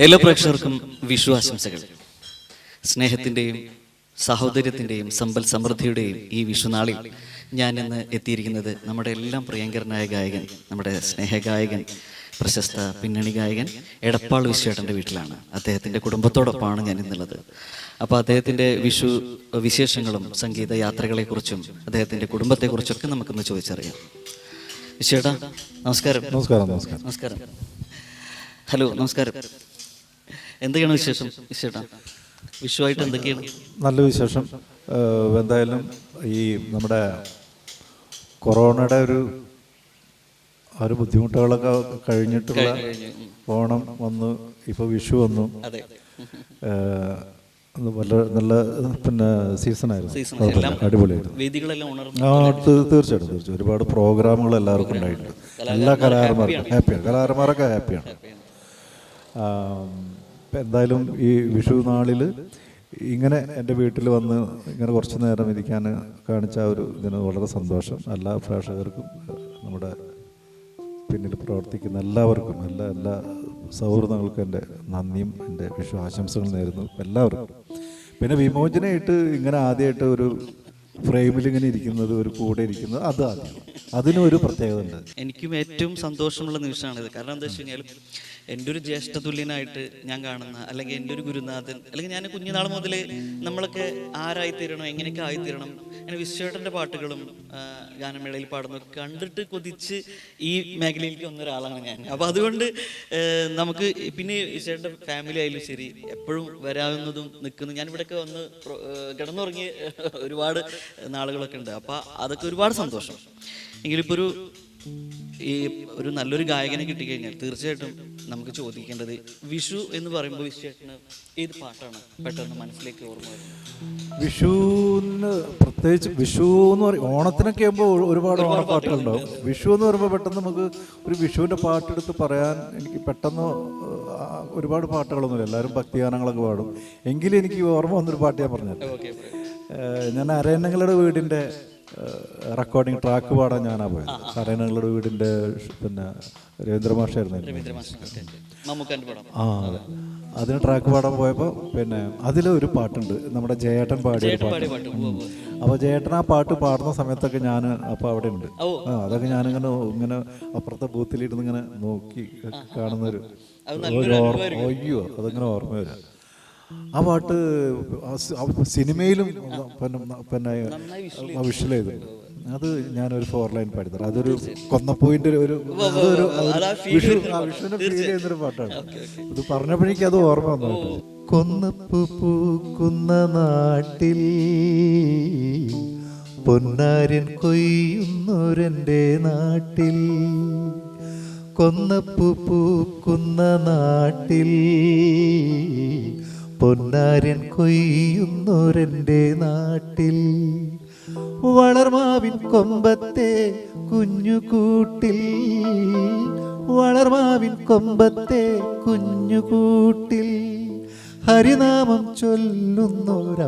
എല്ലാ പ്രേക്ഷകർക്കും വിഷു ആശംസകൾ. സ്നേഹത്തിൻ്റെയും സഹോദര്യത്തിൻ്റെയും സമ്പൽ സമൃദ്ധിയുടെയും ഈ വിഷുനാളിൽ ഞാൻ ഇന്ന് എത്തിയിരിക്കുന്നത് നമ്മുടെ എല്ലാം പ്രിയങ്കരനായ ഗായകൻ, നമ്മുടെ സ്നേഹഗായകൻ, പ്രശസ്ത പിന്നണി ഗായകൻ എടപ്പാൾ വിശ്വേട്ടൻ്റെ വീട്ടിലാണ്. അദ്ദേഹത്തിൻ്റെ കുടുംബത്തോടൊപ്പമാണ് ഞാൻ ഇന്നുള്ളത്. അപ്പോൾ അദ്ദേഹത്തിൻ്റെ വിഷു വിശേഷങ്ങളും സംഗീത യാത്രകളെക്കുറിച്ചും അദ്ദേഹത്തിൻ്റെ കുടുംബത്തെക്കുറിച്ചൊക്കെ നമുക്കൊന്ന് ചോദിച്ചറിയാം. വിശ്വേട്ടാ നമസ്കാരം. നമസ്കാരം. നമസ്കാരം. നമസ്കാരം. ഹലോ, നമസ്കാരം. എന്തൊക്കെയാണ് വിശേഷം വിശ്വേട്ടാ? വിഷുവായിട്ട് എന്തൊക്കെയാണ്? നല്ല വിശേഷം. എന്തായാലും ഈ നമ്മുടെ കൊറോണയുടെ ഒരു ബുദ്ധിമുട്ടുകളൊക്കെ കഴിഞ്ഞിട്ടുള്ള ഓണം വന്നു, ഇപ്പോൾ വിഷു വന്നു. നല്ല പിന്നെ സീസണായിരുന്നു, അടിപൊളിയായിരുന്നു. തീർച്ചയായിട്ടും ഒരുപാട് പ്രോഗ്രാമുകൾ എല്ലാവർക്കും ഉണ്ടായിട്ടുണ്ട്. എല്ലാ കലാകാരന്മാർക്കും ഹാപ്പിയാണ്, കലാകാരന്മാരൊക്കെ ഹാപ്പിയാണ്. എന്തായാലും ഈ വിഷു നാളിൽ ഇങ്ങനെ എൻ്റെ വീട്ടിൽ വന്ന് ഇങ്ങനെ കുറച്ച് നേരം ഇരിക്കാൻ കാണിച്ച ഇതിന് വളരെ സന്തോഷം. എല്ലാ പ്രേക്ഷകർക്കും, നമ്മുടെ പിന്നിൽ പ്രവർത്തിക്കുന്ന എല്ലാവർക്കും, എല്ലാ സൗഹൃദങ്ങൾക്കും എൻ്റെ നന്ദിയും എൻ്റെ വിഷു ആശംസകൾ നേരുന്നു എല്ലാവർക്കും. പിന്നെ വിമോചനമായിട്ട് ഇങ്ങനെ ആദ്യമായിട്ട് ഒരു ഫ്രെയിമിൽ ഇങ്ങനെ ഇരിക്കുന്നത്, ഒരു കൂടെ ഇരിക്കുന്നത്, അതിനും ഒരു പ്രത്യേകത ഉണ്ട്. എനിക്കും ഏറ്റവും സന്തോഷമുള്ള നിമിഷമാണിത്. കാരണം എന്താ വെച്ച് കഴിഞ്ഞാൽ എൻ്റെ ഒരു ജ്യേഷ്ഠതുല്യനായിട്ട് ഞാൻ കാണുന്ന, അല്ലെങ്കിൽ എൻ്റെ ഒരു ഗുരുനാഥൻ, അല്ലെങ്കിൽ ഞാൻ കുഞ്ഞുനാൾ മുതലേ നമ്മളൊക്കെ ആരായിത്തീരണം, എങ്ങനെയൊക്കെ ആയിത്തീരണം, അങ്ങനെ വിശ്വേട്ടൻ്റെ പാട്ടുകളും ഗാനമേളയിൽ പാടുന്നതൊക്കെ കണ്ടിട്ട് കൊതിച്ച് ഈ മേഖലയിലേക്ക് വന്നൊരാളാണ് ഞാൻ. അപ്പോൾ അതുകൊണ്ട് നമുക്ക് പിന്നെ വിശ്വേട്ടൻ്റെ ഫാമിലി ആയാലും ശരി, എപ്പോഴും വരാവുന്നതും നിൽക്കുന്നതും, ഞാനിവിടെയൊക്കെ വന്ന് കിടന്നുറങ്ങിയ ഒരുപാട് നാളുകളൊക്കെ ഉണ്ട്. അപ്പോൾ അതൊക്കെ ഒരുപാട് സന്തോഷം. എങ്കിലിപ്പോൾ ഒരു നല്ലൊരു ഗായകനെ കിട്ടിക്കഴിഞ്ഞാൽ തീർച്ചയായിട്ടും നമുക്ക് ചോദിക്കേണ്ടത്, വിഷു എന്ന് പറയുമ്പോൾ വിശ്വേട്ടന് ഏത് പാട്ടാണ് പെട്ടെന്ന് മനസ്സിലേക്ക് ഓർമ്മ വരുന്നത്? വിഷുവിന് പ്രത്യേകിച്ച് വിഷു എന്ന് പറയും, ഓണത്തിനൊക്കെ ആകുമ്പോൾ ഒരുപാട് ഓണപ്പാട്ടുകളുണ്ടാവും. വിഷു എന്ന് പറയുമ്പോൾ പെട്ടെന്ന് നമുക്ക് ഒരു വിഷുവിൻ്റെ പാട്ടെടുത്ത് പറയാൻ എനിക്ക് പെട്ടെന്ന് ഒരുപാട് പാട്ടുകളൊന്നുമില്ല, എല്ലാവരും ഭക്തിഗാനങ്ങളൊക്കെ പാടും. എങ്കിലും എനിക്ക് ഓർമ്മ വന്നൊരു പാട്ട് ഞാൻ പറഞ്ഞത്. ഞാൻ അരയന്നങ്ങളുടെ വീടിൻ്റെ റെക്കോർഡിങ് ട്രാക്ക് പാടാൻ ഞാനാ പോയത്. അരയന്നങ്ങളുടെ വീടിൻ്റെ പിന്നെ രവീന്ദ്രമാഷായിരുന്നു. അതെ, അതിന് ട്രാക്ക് പാടാൻ പോയപ്പോൾ പിന്നെ അതിലൊരു പാട്ടുണ്ട്, നമ്മുടെ ജയേട്ടൻ പാടിയ പാട്ട്. അപ്പോൾ ജയേട്ടൻ ആ പാട്ട് പാടുന്ന സമയത്തൊക്കെ ഞാൻ അപ്പോൾ അവിടെ ഉണ്ട്. അതൊക്കെ ഞാനിങ്ങനെ അപ്പുറത്തെ ബൂത്തിലിരുന്ന് ഇങ്ങനെ നോക്കി കാണുന്നൊരു അയ്യോ, അതങ്ങനെ ഓർമ്മ വരാം. ആ പാട്ട് സിനിമയിലും പിന്നെ വിഷ്വൽ ചെയ്തിട്ടുണ്ട്. അത് ഞാനൊരു 4 ലൈൻ പാടിത്തരാം. അതൊരു കൊന്നപ്പൂവിൻ്റെ വിഷുവിനെ ഫീൽ ചെയ്യുന്നൊരു പാട്ടാണ്. ഇത് പറഞ്ഞപ്പോഴേക്കും അത് ഓർമ്മ വന്നു. കൊന്നപ്പൂ പൂക്കുന്ന നാട്ടിൽ പൊന്നാര്യൻ കൊയ്യുന്നൊരെൻ്റെ നാട്ടിൽ, കൊന്നപ്പൂ പൂക്കുന്ന നാട്ടിൽ പൊന്നാര്യൻ കൊയ്യുന്നൊരെൻ്റെ നാട്ടിൽ, വളർമാവിൻ കൊമ്പത്തെ കുഞ്ഞുകൂട്ടിൽ, വളർമാവിൻ കൊമ്പത്തെ കുഞ്ഞുകൂട്ടിൽ ഹരിനാമം ചൊല്ലുന്നൊരമ്മയുണ്ടേ,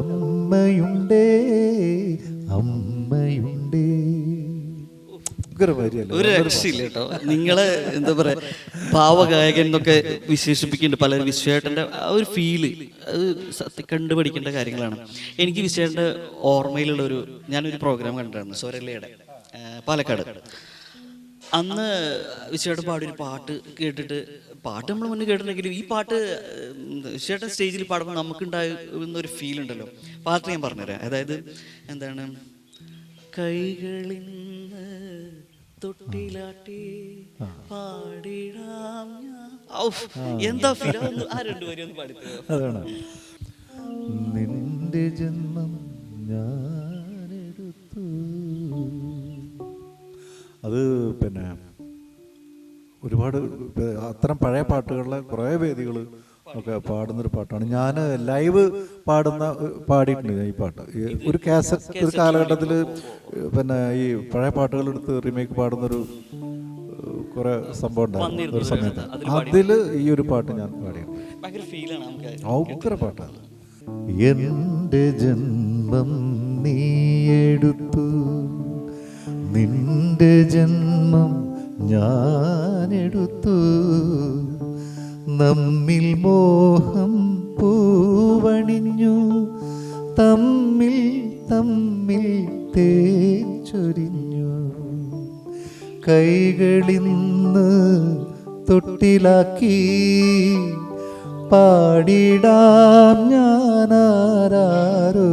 അമ്മയുണ്ടേ. ഒരു രക്ഷയില്ല കേട്ടോ. നിങ്ങളെ എന്താ പറയാ, ഭാവഗായകൻ എന്നൊക്കെ വിശേഷിപ്പിക്കുന്നുണ്ട് പലരും. വിശ്വേട്ടൻ്റെ ആ ഒരു ഫീല് അത് സത്യം കണ്ടുപഠിക്കേണ്ട കാര്യങ്ങളാണ്. എനിക്ക് വിശ്വേട്ടൻ്റെ ഓർമ്മയിലുള്ള ഞാനൊരു പ്രോഗ്രാം കണ്ടിരുന്നു സ്വരലയുടെ പാലക്കാട്. അന്ന് വിശ്വേട്ടൻ പാടിയൊരു പാട്ട് കേട്ടിട്ട്, പാട്ട് നമ്മൾ മുന്നേ കേട്ടിട്ടുണ്ടെങ്കിലും ഈ പാട്ട് വിശ്വേട്ടൻ സ്റ്റേജിൽ പാടുമ്പോൾ നമുക്കുണ്ടാകുന്ന ഒരു ഫീൽ ഉണ്ടല്ലോ. പാട്ട് ഞാൻ പറഞ്ഞുതരാം. അതായത് എന്താണ്, കൈകളിൽ തൊട്ടിലാട്ടി പാടിടാം എന്താ ഫീൽ, ആ രണ്ടുപേരും ഒന്ന് പാടിത്തരാം. നിന്റെ ജന്മം ഞാനെടുത്തു. അത് പിന്നെ ഒരുപാട് അത്തരം പഴയ പാട്ടുകളിലെ കുറേ വേദികൾ ഒക്കെ പാടുന്നൊരു പാട്ടാണ്. ഞാൻ ലൈവ് പാടിയിട്ടുണ്ട് ഈ പാട്ട്. ഒരു കാസറ്റ് ഒരു കാലഘട്ടത്തിൽ പിന്നെ ഈ പഴയ പാട്ടുകളെടുത്ത് റീമേക്ക് പാടുന്നൊരു കുറെ സംഭവം ഉണ്ടായിരുന്നു ഒരു സമയത്ത്. അതിൽ ഈ ഒരു പാട്ട് ഞാൻ പാടിയിട്ടുണ്ട്. ഔക്കര പാട്ടാണ്. എൻ്റെ ജന്മം നീ എടുത്തു, നിന്റെ ജന്മം ഞാനെടുത്തു, നമ്മിൽ മോഹം പൂവണിഞ്ഞു, തമ്മിൽ തമ്മിൽ തേൻ ചൊരിഞ്ഞു. കൈകളിന്ന് തൊട്ടിലാക്കി പാടിടാം ഞാനാരോ.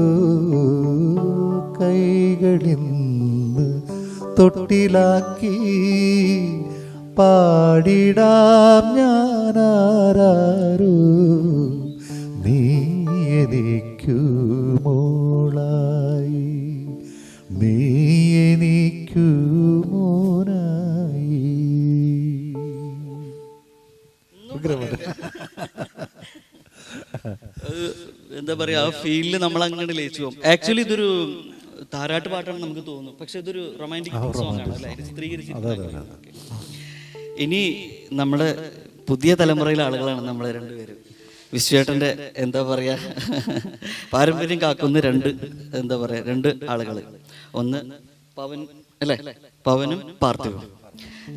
കൈകളിന്ന് തൊട്ടിലാക്കി പാടിടാം ഞാനാരോ. നീ എനിക്കു മോളായി, നീ എനിക്കു മോനായി. എന്താ പറയാ, ആ ഫീലില് നമ്മൾ അങ്ങനെ ലയിച്ചു പോകും. ആക്ച്വലി ഇതൊരു താരാട്ട് പാട്ടാണ് നമുക്ക് തോന്നും, പക്ഷെ ഇതൊരു റൊമാൻറ്റിക് സോങ് ആണ് അല്ലേ, ചിത്രീകരിച്ചിരിക്കുന്നത്. ഇനി നമ്മുടെ പുതിയ തലമുറയിലെ ആളുകളാണ് നമ്മളെ രണ്ടുപേരും. വിശ്വേട്ടൻ്റെ എന്താ പറയാ, പാരമ്പര്യം കാക്കുന്ന എന്താ പറയാ രണ്ട് ആളുകൾ. ഒന്ന് പവൻ അല്ലേ, പവനും പാർത്ഥിവും.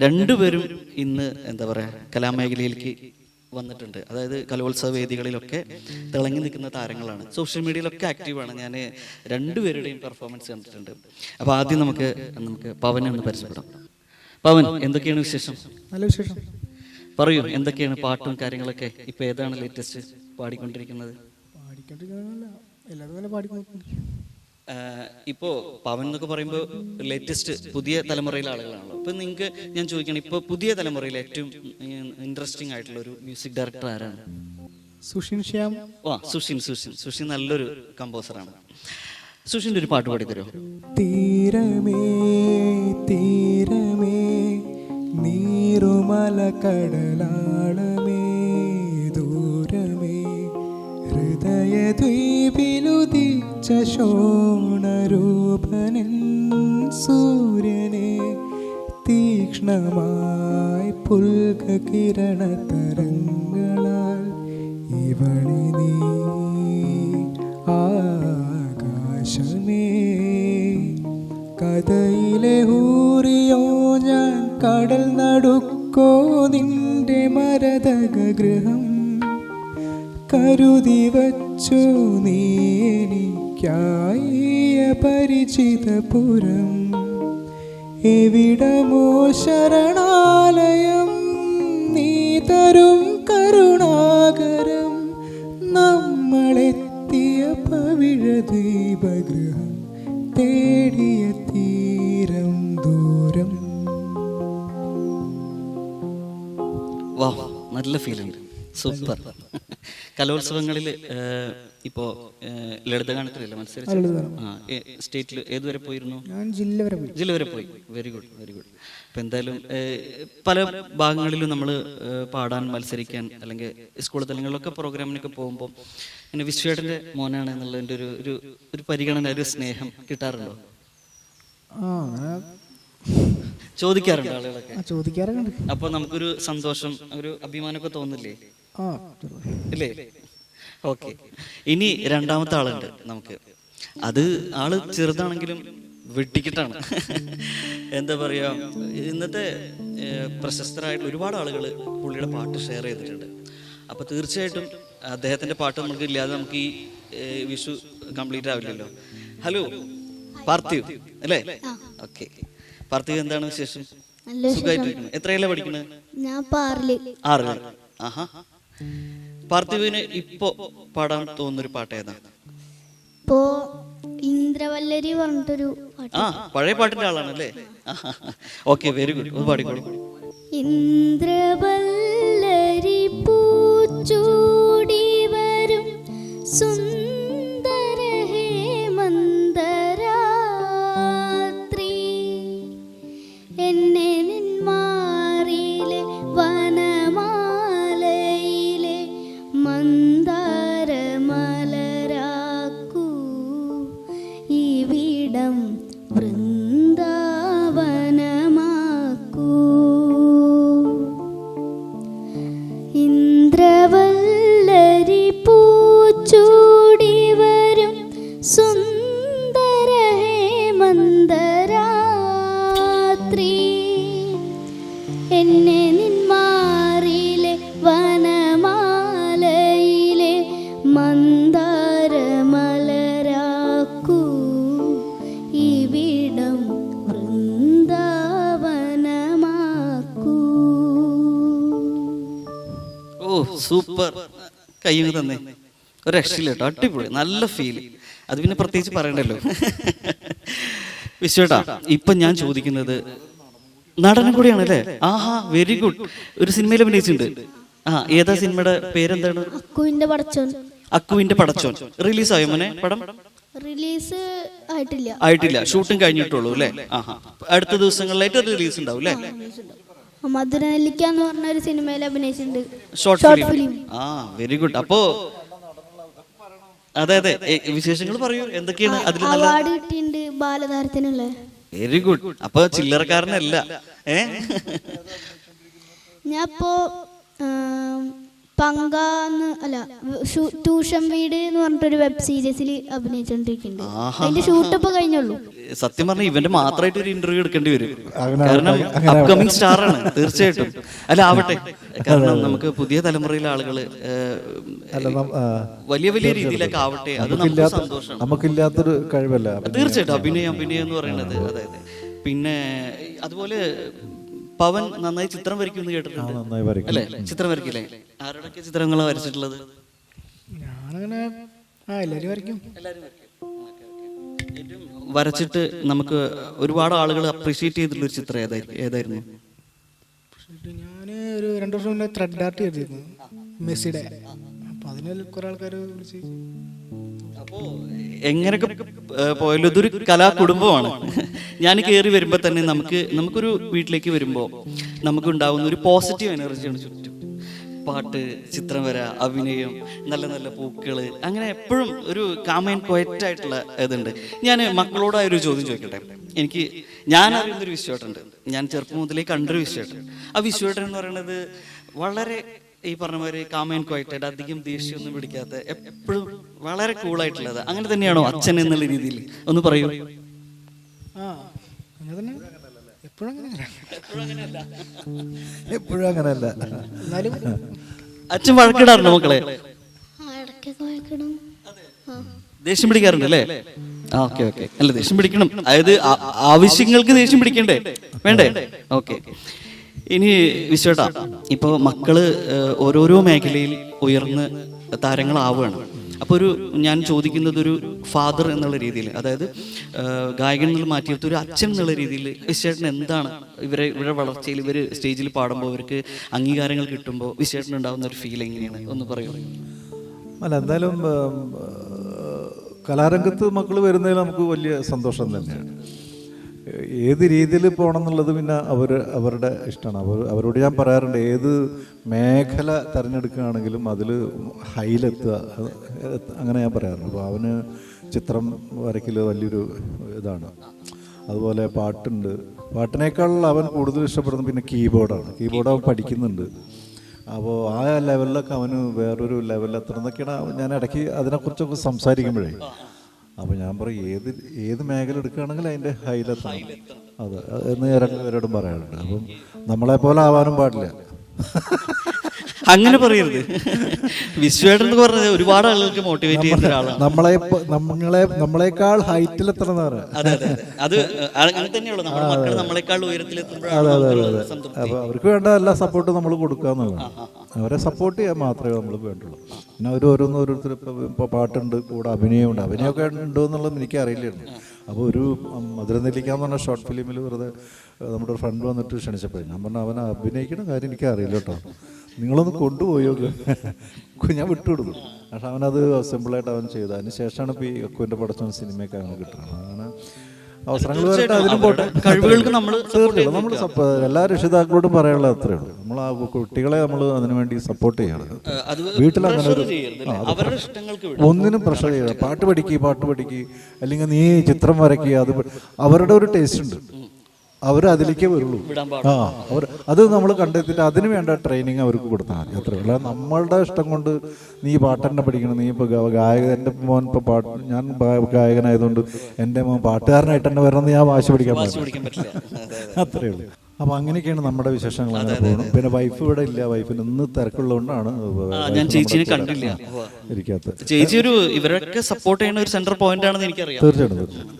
രണ്ടുപേരും ഇന്ന് എന്താ പറയാ കലാമേഖലയിലേക്ക് വന്നിട്ടുണ്ട്. അതായത് കലോത്സവ വേദികളിലൊക്കെ തിളങ്ങി നിൽക്കുന്ന താരങ്ങളാണ്. സോഷ്യൽ മീഡിയയിലൊക്കെ ആക്റ്റീവാണ്. ഞാൻ രണ്ടുപേരുടെയും പെർഫോമൻസ് കണ്ടിട്ടുണ്ട്. അപ്പോൾ ആദ്യം നമുക്ക് പവനെ ഒന്ന് പരിചയപ്പെടാം. പവൻ, എന്തൊക്കെയാണ് വിശേഷം? നല്ല വിശേഷം. പറയൂ, എന്തൊക്കെയാണ് പാട്ടും കാര്യങ്ങളൊക്കെ? ഇപ്പൊ ഏതാണ് ലേറ്റസ്റ്റ് പാടിക്കൊണ്ടിരിക്കുന്നത്? ഇപ്പോ പവൻ എന്നൊക്കെ പറയുമ്പോൾ ലേറ്റസ്റ്റ് പുതിയ തലമുറയിലെ ആളുകളാണല്ലോ. ഇപ്പൊ നിങ്ങൾക്ക് ഞാൻ ചോദിക്കണം, ഇപ്പൊ പുതിയ തലമുറയിലെ ഏറ്റവും ഇൻട്രസ്റ്റിംഗ് ആയിട്ടുള്ള ഒരു മ്യൂസിക് ഡയറക്ടർ ആരാണ്? സുഷിൻ ശ്യാം. സുഷിൻ നല്ലൊരു കമ്പോസറാണ്. സുഷിൻ്റെ ഒരു പാട്ട് പാടി തരുമോ? തീരമേ തീരമേ നീരുമല കടലാളമേ ദൂരമേ ഹൃദയദ്വീപിലുദിച്ച ശോണരൂപനൻ സൂര്യനെ തീക്ഷ്ണമായി പുൽകിരണ തരങ്ങളാൽ ഇവളി നീ ആകാശമേ. കഥയിലെ ഹൂറിയോ ഞാൻ കടൽ നടുക്കോ നിന്റെ മരതക ഗൃഹം കരുതി വച്ചു നീ എനിക്കായി പരിചിതപുരം. എവിടമോ ശരണാലയം നീ തരും കരുണാകരം നമ്മളെത്തിയ പവിഴദ്വീപഗൃഹം തേടിയ തീരം ദൂരം. വാ, നല്ല ഫീലുണ്ട്, സൂപ്പർ. കലോത്സവങ്ങളിൽ ഇപ്പോൾ ലളിതഗാനത്തിലല്ല മത്സരിച്ചു? സ്റ്റേറ്റിൽ ഏതുവരെ പോയിരുന്നു? ഞാൻ ജില്ല വരെ പോയി. Very good. അപ്പം എന്തായാലും പല ഭാഗങ്ങളിലും നമ്മൾ പാടാൻ മത്സരിക്കാൻ അല്ലെങ്കിൽ സ്കൂൾ തലങ്ങളിലൊക്കെ പ്രോഗ്രാമിനൊക്കെ പോകുമ്പോൾ ഇങ്ങനെ വിശ്വേട്ടൻ്റെ മോനാണ് എന്നുള്ളതിൻ്റെ ഒരു പരിഗണന, ഒരു സ്നേഹം കിട്ടാറുണ്ടോ? ചോദിക്കാറുണ്ട് ആളുകളൊക്കെ? ചോദിക്കാറുണ്ട്. അപ്പോൾ നമുക്കൊരു സന്തോഷം, ഒരു അഭിമാനമൊക്കെ തോന്നില്ലേ? ഇല്ലേ? ഓക്കെ. ഇനി രണ്ടാമത്തെ ആളുണ്ട് നമുക്ക്. അത് ആള് ചെറുതാണെങ്കിലും വെട്ടിക്കിട്ടാണ്. എന്താ പറയാ, ഇന്നത്തെ പ്രശസ്തരായിട്ടുള്ള ഒരുപാട് ആളുകൾ പുള്ളിയുടെ പാട്ട് ഷെയർ ചെയ്തിട്ടുണ്ട്. അപ്പൊ തീർച്ചയായിട്ടും അദ്ദേഹത്തിന്റെ പാട്ട് നമുക്ക് ഇല്ലാതെ നമുക്ക് ഈ വിഷു കംപ്ലീറ്റ് ആവില്ലല്ലോ. ഹലോ പാർത്ഥിവ് അല്ലേ? ഓക്കെ. പാർത്ഥിവ്, എന്താണ് വിശേഷം? സുഖമായിട്ടിരിക്കുന്നു. എത്രയല്ലേ പഠിക്കുന്നത്? ആറില്. ആഹാ. പാർത്ഥിവിന് ഇപ്പോ പാടാൻ തോന്നുന്നൊരു പാട്ട് ഏതാ? ഇന്ദ്രവല്ലരി പറഞ്ഞിട്ടൊരു പാട്ട്. പഴയ പാട്ടിന്റെ ആളാണല്ലേ? Okay, very good. ഒന്ന് പാടിക്കോളൂ. ഇന്ദ്രവല്ലരി പൂച്ചൂടി വരും സുന്ദര ഹേമന്തരാത്രി എന്നെ നിന്മാറിലെ വനമാലയിലെ മന്ദാരമലരാക്കൂ ഇവിടം വൃന്ദാവനമാക്കൂ. ഇന്ദ്രവല്ലരി പൂച്ചൂടി വരും സുന്ദര ഹേമന്തരാത്രി എന്നെ നിന്മാറിലെ വനമാ സൂപ്പർ, കയ്യും തന്നെ ഒരു രക്ഷയില്ല കേട്ടോ, അടിപൊളി, നല്ല ഫീൽ. അത് പിന്നെ പ്രത്യേകിച്ച് പറയണ്ടല്ലോ. വിശ്വേട്ടാ, ഇപ്പൊ ഞാൻ ചോദിക്കുന്നത് നടനും കൂടിയാണ് അല്ലേ? ആഹാ, വെരി ഗുഡ്. ഒരു സിനിമയിൽ അഭിനയിച്ചിട്ടുണ്ട്. ഏതാ സിനിമയുടെ പേരെന്താണ്? അക്കുവിന്റെ പടച്ചോൻ. റിലീസായോ മോനെ പടം? റിലീസ് ആയിട്ടില്ല, ഷൂട്ടിംഗ് കഴിഞ്ഞിട്ടുള്ളൂ അല്ലേ? അടുത്ത ദിവസങ്ങളിലായിട്ട് റിലീസ് ഉണ്ടാവും അല്ലേ? മധുരനെല്ലിക്ക എന്ന് പറഞ്ഞ ഒരു സിനിമയിൽ അഭിനയിച്ചിട്ടുണ്ട്, ഷോർട്ട് ഫിലിം. Very good. അപ്പോ അതെ, വിശേഷങ്ങൾ പറയൂ, എന്തൊക്കെയാണ് അതിൽ? അവാർഡ് കിട്ടിയിട്ടുണ്ട് ബാലതാരത്തിനുള്ള. Very good. അപ്പൊ ചില്ലറക്കാരനല്ല. ഞാൻ ഇപ്പോ പങ്കാന്ന് അല്ല, ട്യൂഷൻ വീട് എന്ന് പറഞ്ഞിട്ടൊരു വെബ് സീരീസിൽ അഭിനയിച്ചോണ്ടിരിക്കുന്നുണ്ട്. അതിന്റെ ഷൂട്ട് ഇപ്പൊ കഴിഞ്ഞുള്ളൂ. സത്യം പറഞ്ഞാൽ ഇവന്റെ മാത്രമായിട്ട് ഒരു ഇന്റർവ്യൂ എടുക്കേണ്ടി വരും, കാരണം അപ്കമിങ് സ്റ്റാർ ആണ് തീർച്ചയായിട്ടും. അല്ല, ആവട്ടെ, കാരണം നമുക്ക് പുതിയ തലമുറയിലെ ആളുകള് വലിയ വലിയ രീതിയിലൊക്കെ ആവട്ടെ, അത് നമുക്ക് സന്തോഷമാണ്. നമുക്കില്ലാത്തൊരു കഴിവല്ല തീർച്ചയായിട്ടും അഭിനയം എന്ന് പറയുന്നത്. അതായത് പിന്നെ അതുപോലെ പവൻ നന്നായി ചിത്രം വരയ്ക്കുമെന്ന് കേട്ടിട്ടുണ്ട് അല്ലേ? ചിത്രം വരയ്ക്കില്ലേ? ആരോടൊക്കെ ചിത്രങ്ങളാണ് വരച്ചിട്ടുള്ളത്? ഞാനങ്ങനെ എല്ലാവരും വരയ്ക്കും. വരച്ചിട്ട് നമുക്ക് ഒരുപാട് ആളുകൾ അപ്രീഷിയേറ്റ് ചെയ്തിട്ടുള്ള ഒരു ചിത്രം ഏതായിരുന്നു? ഞാൻ ഒരു 2 വർഷം മുന്നേ ത്രെഡ് ആർട്ട് ചെയ്തിരുന്നു, മെസ്സിയുടെ. അപ്പൊ അതിന് കുറെ ആൾക്കാർ വിളിച്ച്. അപ്പോ എങ്ങനെയൊക്കെ പോയാലും ഇതൊരു കലാകുടുംബമാണ്. ഞാൻ കയറി വരുമ്പോൾ തന്നെ നമുക്കൊരു വീട്ടിലേക്ക് വരുമ്പോൾ നമുക്ക് ഉണ്ടാവുന്ന ഒരു പോസിറ്റീവ് എനർജിയാണ് ചുറ്റും. പാട്ട്, ചിത്രം വര, അഭിനയം, നല്ല നല്ല പൂക്കള്, അങ്ങനെ എപ്പോഴും ഒരു കാം ആൻഡ് ക്വയറ്റ് ആയിട്ടുള്ള ഇതുണ്ട്. ഞാൻ മക്കളോടായൊരു ചോദ്യം ചോദിക്കട്ടെ. ഞാൻ അറിയുന്നൊരു വിശ്വേട്ടുണ്ട്, ഞാൻ ചെറുപ്പം മുതലേ കണ്ടൊരു വിശ്വേട്ടൻ. ആ വിശ്വേട്ടൻ എന്ന് പറയുന്നത് വളരെ ഈ പറഞ്ഞ മാതിരി കാം ആൻഡ് ക്വയറ്റ്, അധികം ദേഷ്യമൊന്നും പിടിക്കാത്ത, എപ്പോഴും വളരെ കൂളായിട്ടുള്ളത്. അങ്ങനെ തന്നെയാണോ അച്ഛൻ എന്നുള്ള രീതിയിൽ? ഒന്ന് പറയൂ. എപ്പോഴും അങ്ങനെയല്ല. അച്ഛൻ വഴക്കിടാറുണ്ടോ മക്കളെ? ദേഷ്യം പിടിക്കാറുണ്ട് അല്ലേ? ഓക്കെ. അല്ല, ദേഷ്യം പിടിക്കണം, അതായത് ആവശ്യങ്ങൾക്ക് ദേഷ്യം പിടിക്കണ്ടേ, വേണ്ടേ? ഓക്കെ. ഇനി വിശ്വേട്ടാ, ഇപ്പൊ മക്കള് ഓരോരോ മേഖലയിൽ ഉയർന്ന് താരങ്ങളാവുകയാണ്. അപ്പോൾ ഞാൻ ചോദിക്കുന്നത് ഒരു ഫാദർ എന്നുള്ള രീതിയിൽ, അതായത് ഗായകൻ എന്നുള്ള മാറ്റിയെടുത്ത് ഒരു അച്ഛൻ എന്നുള്ള രീതിയിൽ വിശ്വേട്ടൻ എന്താണ് ഇവരുടെ വളർച്ചയിൽ, ഇവർ സ്റ്റേജിൽ പാടുമ്പോൾ അവർക്ക് അംഗീകാരങ്ങൾ കിട്ടുമ്പോൾ വിശ്വേട്ടൻ ഉണ്ടാകുന്ന ഒരു ഫീൽ എങ്ങനെയാണ്? ഒന്ന് പറയൂ. അല്ല, എന്തായാലും കലാരംഗത്ത് മക്കൾ വരുന്നതിൽ നമുക്ക് വലിയ സന്തോഷം തന്നെയാണ്. ഏത് രീതിയിൽ പോകണം എന്നുള്ളത് പിന്നെ അവരുടെ ഇഷ്ടമാണ്. അവരോട് ഞാൻ പറയാറുണ്ട്, ഏത് മേഖല തിരഞ്ഞെടുക്കുകയാണെങ്കിലും അതിൽ ഹൈയിലെത്തുക, അങ്ങനെ ഞാൻ പറയാറുണ്ട്. അപ്പോൾ അവന് ചിത്രം വരയ്ക്കൽ വലിയൊരു ഇതാണ്. അതുപോലെ പാട്ടിനേക്കാൾ അവൻ കൂടുതൽ ഇഷ്ടപ്പെടുന്നത് പിന്നെ കീബോർഡ് അവൻ പഠിക്കുന്നുണ്ട്. അപ്പോൾ ആ ലെവലിലൊക്കെ അവന് വേറൊരു ലെവലിൽ എത്തണം എന്നൊക്കെയാണ് ഞാൻ ഇടയ്ക്ക് അതിനെക്കുറിച്ചൊക്കെ സംസാരിക്കുമ്പോഴേ. അപ്പോൾ ഞാൻ പറയും, ഏത് മേഖല എടുക്കുകയാണെങ്കിൽ അതിൻ്റെ ഹൈലെത്തണം, അതെ എന്ന് രണ്ടുപേരോടും പറയാറുണ്ട്. അപ്പം നമ്മളെപ്പോലെ ആവാനും പാടില്ല. അങ്ങനെ പറയരുത്. വിശ്വേട്ടൻ എന്ന് പറഞ്ഞത് ഒരുപാട് ആളുകൾക്ക് മോട്ടിവേറ്റ് ചെയ്യുന്ന ഒരാളാണ്. നമ്മളെക്കാൾ ഹൈറ്റിലെത്തണം എന്ന് പറയാം. അതെ, അത് അങ്ങനെ തന്നെയുള്ളൂ. നമ്മുടെ മക്കൾ നമ്മളെക്കാൾ ഉയരത്തിലെത്തുമ്പോഴാണ്. അപ്പോൾ അവർക്ക് വേണ്ട എല്ലാ സപ്പോർട്ടും നമ്മൾ കൊടുക്കാന്നുള്ളതാണ്. അവരെ സപ്പോർട്ട് ചെയ്യാൻ മാത്രമേ നമ്മൾ വേണ്ടുള്ളൂ. പിന്നെ ഓരോരുത്തർ ഇപ്പോൾ പാട്ടുണ്ട്, കൂടെ അഭിനയമുണ്ട്. അഭിനയമൊക്കെ ഉണ്ടോ എന്നുള്ളത് എനിക്ക് അറിയില്ലായിരുന്നു. അപ്പോൾ ഒരു മധുരനെല്ലിക്കാന്ന് പറഞ്ഞ ഷോർട്ട് ഫിലിമിൽ വെറുതെ നമ്മുടെ ഒരു ഫ്രണ്ട് വന്നിട്ട് ക്ഷണിച്ചപ്പോൾ ഞാൻ പറഞ്ഞു, അവൻ അഭിനയിക്കുന്ന കാര്യം എനിക്ക് അറിയില്ല കേട്ടോ, നിങ്ങളൊന്ന് കൊണ്ടുപോയോ. ഞാൻ വിട്ടുകൊടുത്തു. പക്ഷെ അവനത് സിമ്പിളായിട്ട് അവൻ ചെയ്തു. അതിന് ശേഷമാണ് ഇപ്പോൾ ഈ അക്കുവിൻ്റെ പടച്ചോൻ സിനിമയൊക്കെ അവന് കിട്ടുന്നത്. അങ്ങനെ അവസരങ്ങൾ വരട്ടെ, അതിനും പോട്ടെ. കഴിവുകൾക്ക് നമ്മൾ തീർച്ചയായിട്ടും നമ്മൾ എല്ലാ രക്ഷിതാക്കളോടും പറയാനുള്ളത് അത്രേ ഉള്ളൂ. നമ്മൾ ആ കുട്ടികളെ നമ്മൾ അതിനു വേണ്ടി സപ്പോർട്ട് ചെയ്യണം. വീട്ടിൽ അങ്ങനെ ഒരു ഒന്നിനും പ്രഷർ ചെയ്യണം. പാട്ട് പഠിക്കുക, അല്ലെങ്കിൽ നീ ചിത്രം വരയ്ക്കുക, അവരുടെ ഒരു ടേസ്റ്റ് ഉണ്ട്, അവർ അതിലേക്കേ വരുള്ളൂ. അത് നമ്മൾ കണ്ടെത്തിയിട്ട് അതിന് വേണ്ട ട്രെയിനിങ് അവർക്ക് കൊടുത്താൽ മതി, അത്രേ ഉള്ളൂ. നമ്മളുടെ ഇഷ്ടം കൊണ്ട് നീ പാട്ട് തന്നെ പഠിക്കണം, നീ ഇപ്പോൾ എൻ്റെ മോൻ ഇപ്പോൾ ഞാൻ ഗായകനായതുകൊണ്ട് എൻ്റെ മോൻ പാട്ടുകാരനായിട്ട് തന്നെ വരണമെന്ന് ഞാൻ വാശി പിടിക്കാൻ പറ്റില്ല, അത്രേ ഉള്ളൂ. അപ്പോൾ അങ്ങനെയൊക്കെയാണ് നമ്മുടെ വിശേഷങ്ങൾ. അങ്ങനെ പോകുന്നു. പിന്നെ വൈഫ് ഇവിടെ ഇല്ല, വൈഫിന് ഇന്ന് തിരക്കുള്ളതുകൊണ്ടാണ് ഞാൻ ചേച്ചിനെ കണ്ടില്ല. ഇരിക്കാത്തത്. ചേച്ചി ഇവരൊക്കെ സപ്പോർട്ട് ചെയ്യുന്ന ഒരു സെന്റർ പോയിന്റ് ആണെന്ന് എനിക്കറിയാം. തീർച്ചയായിട്ടും.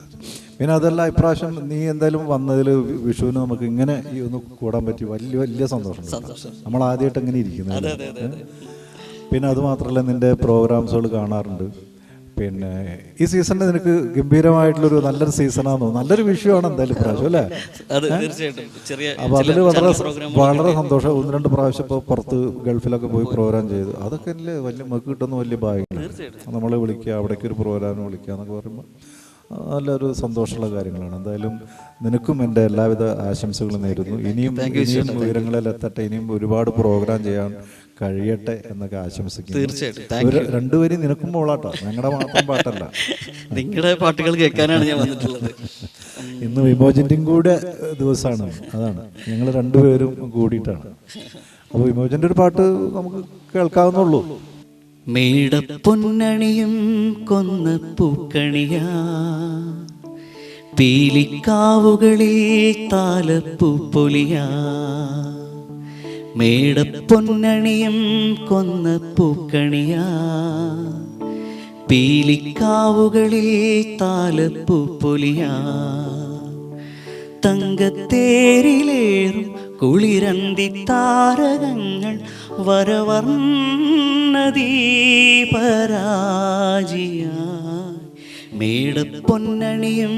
പിന്നെ അതല്ല, ഇപ്രാവശ്യം നീ എന്തായാലും വന്നതിൽ വിഷുവിന് നമുക്ക് ഇങ്ങനെ ഈ ഒന്ന് കൂടാൻ പറ്റി വലിയ വലിയ സന്തോഷം. നമ്മൾ ആദ്യമായിട്ട് ഇങ്ങനെ ഇരിക്കുന്നത്. പിന്നെ അത് മാത്രമല്ല, നിന്റെ പ്രോഗ്രാംസുകൾ കാണാറുണ്ട്. പിന്നെ ഈ സീസണിൽ നിനക്ക് ഗംഭീരമായിട്ടുള്ളൊരു നല്ലൊരു സീസണാണെന്നോ, നല്ലൊരു വിഷയമാണ് എന്തായാലും ഇപ്രാവശ്യം അല്ലേ? അപ്പൊ അതിൽ വളരെ സന്തോഷം. 1-2 പ്രാവശ്യം ഇപ്പോൾ പുറത്ത് ഗൾഫിലൊക്കെ പോയി പ്രോഗ്രാം ചെയ്ത് അതൊക്കെ അല്ലേ വലിയ നമുക്ക് കിട്ടുന്ന വലിയ ഭാഗ്യമാണ്. നമ്മളെ വിളിക്കുക, അവിടേക്ക് ഒരു പ്രോഗ്രാമിന് വിളിക്കുക എന്നൊക്കെ പറയുമ്പോൾ നല്ലൊരു സന്തോഷമുള്ള കാര്യങ്ങളാണ്. എന്തായാലും നിനക്കും എൻ്റെ എല്ലാവിധ ആശംസകളും നേരുന്നു. ഇനിയും ഉയരങ്ങളിൽ എത്തട്ടെ, ഇനിയും ഒരുപാട് പ്രോഗ്രാം ചെയ്യാൻ കഴിയട്ടെ എന്നൊക്കെ ആശംസിക്കുന്നു. തീർച്ചയായിട്ടും രണ്ടുപേരും നിനക്കും മോളാട്ടോ, ഞങ്ങളുടെ മാത്രം പാട്ടല്ല. നിങ്ങളുടെ പാട്ടുകൾ കേൾക്കാനാണ് ഞാൻ വന്നിട്ടുള്ളത്. ഇന്ന് വിമോചന്റെയും കൂടെ ദിവസമാണ്. അതാണ്, ഞങ്ങൾ രണ്ടുപേരും കൂടിയിട്ടാണ്. അപ്പോൾ വിമോചന്റെ ഒരു പാട്ട് നമുക്ക് കേൾക്കാവുന്നുള്ളൂ. മേടപ്പൊന്നണിയും കൊന്ന പൂക്കണിയാ, പീലിക്കാവുകളിൽ താലപ്പൂപ്പൊലിയാ. മേടപ്പൊന്നണിയും കൊന്ന പൂക്കണിയാ, പീലിക്കാവുകളിൽ താലപ്പൂപ്പൊലിയാ. തങ്കത്തേരിലേറും കുളിരന്തി താരകങ്ങൾ വരവർണ്ണദീപരാജിയാ. മേടപ്പൊന്നണിയും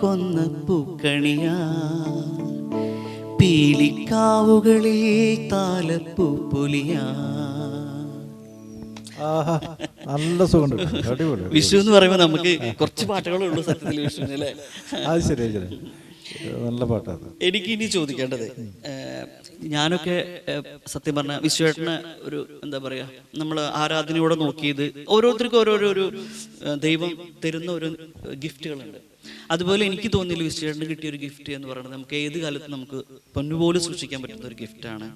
കൊന്ന പൂക്കണിയാ, പീലിക്കാവുകളിൽ താലപ്പൂപ്പൊലിയാ. നല്ല സുഖം. വിഷു എന്ന് പറയുമ്പോൾ നമുക്ക് കുറച്ച് പാട്ടുകളേ ഉള്ളൂ സത്യത്തിൽ വിഷുവിന് അല്ലേ? അത് ശരി, നല്ല പാട്ടാണ്. എനിക്ക് ഇനി ചോദിക്കേണ്ടത്, ഞാനൊക്കെ സത്യം പറഞ്ഞ വിശ്വേട്ടനെ ഒരു എന്താ പറയാ, നമ്മൾ ആരാധനയോടെ നോക്കിയത് ഓരോരുത്തർക്കും ഓരോരോ ദൈവം തരുന്ന ഒരു ഗിഫ്റ്റുകളുണ്ട്. അതുപോലെ എനിക്ക് തോന്നിയില്ല വിശ്വേട്ടന് കിട്ടിയ ഒരു ഗിഫ്റ്റ് എന്ന് പറയുന്നത് നമുക്ക് ഏത് കാലത്തും നമുക്ക് പൊന്നുപോലെ സൂക്ഷിക്കാൻ പറ്റുന്ന ഒരു ഗിഫ്റ്റാണ്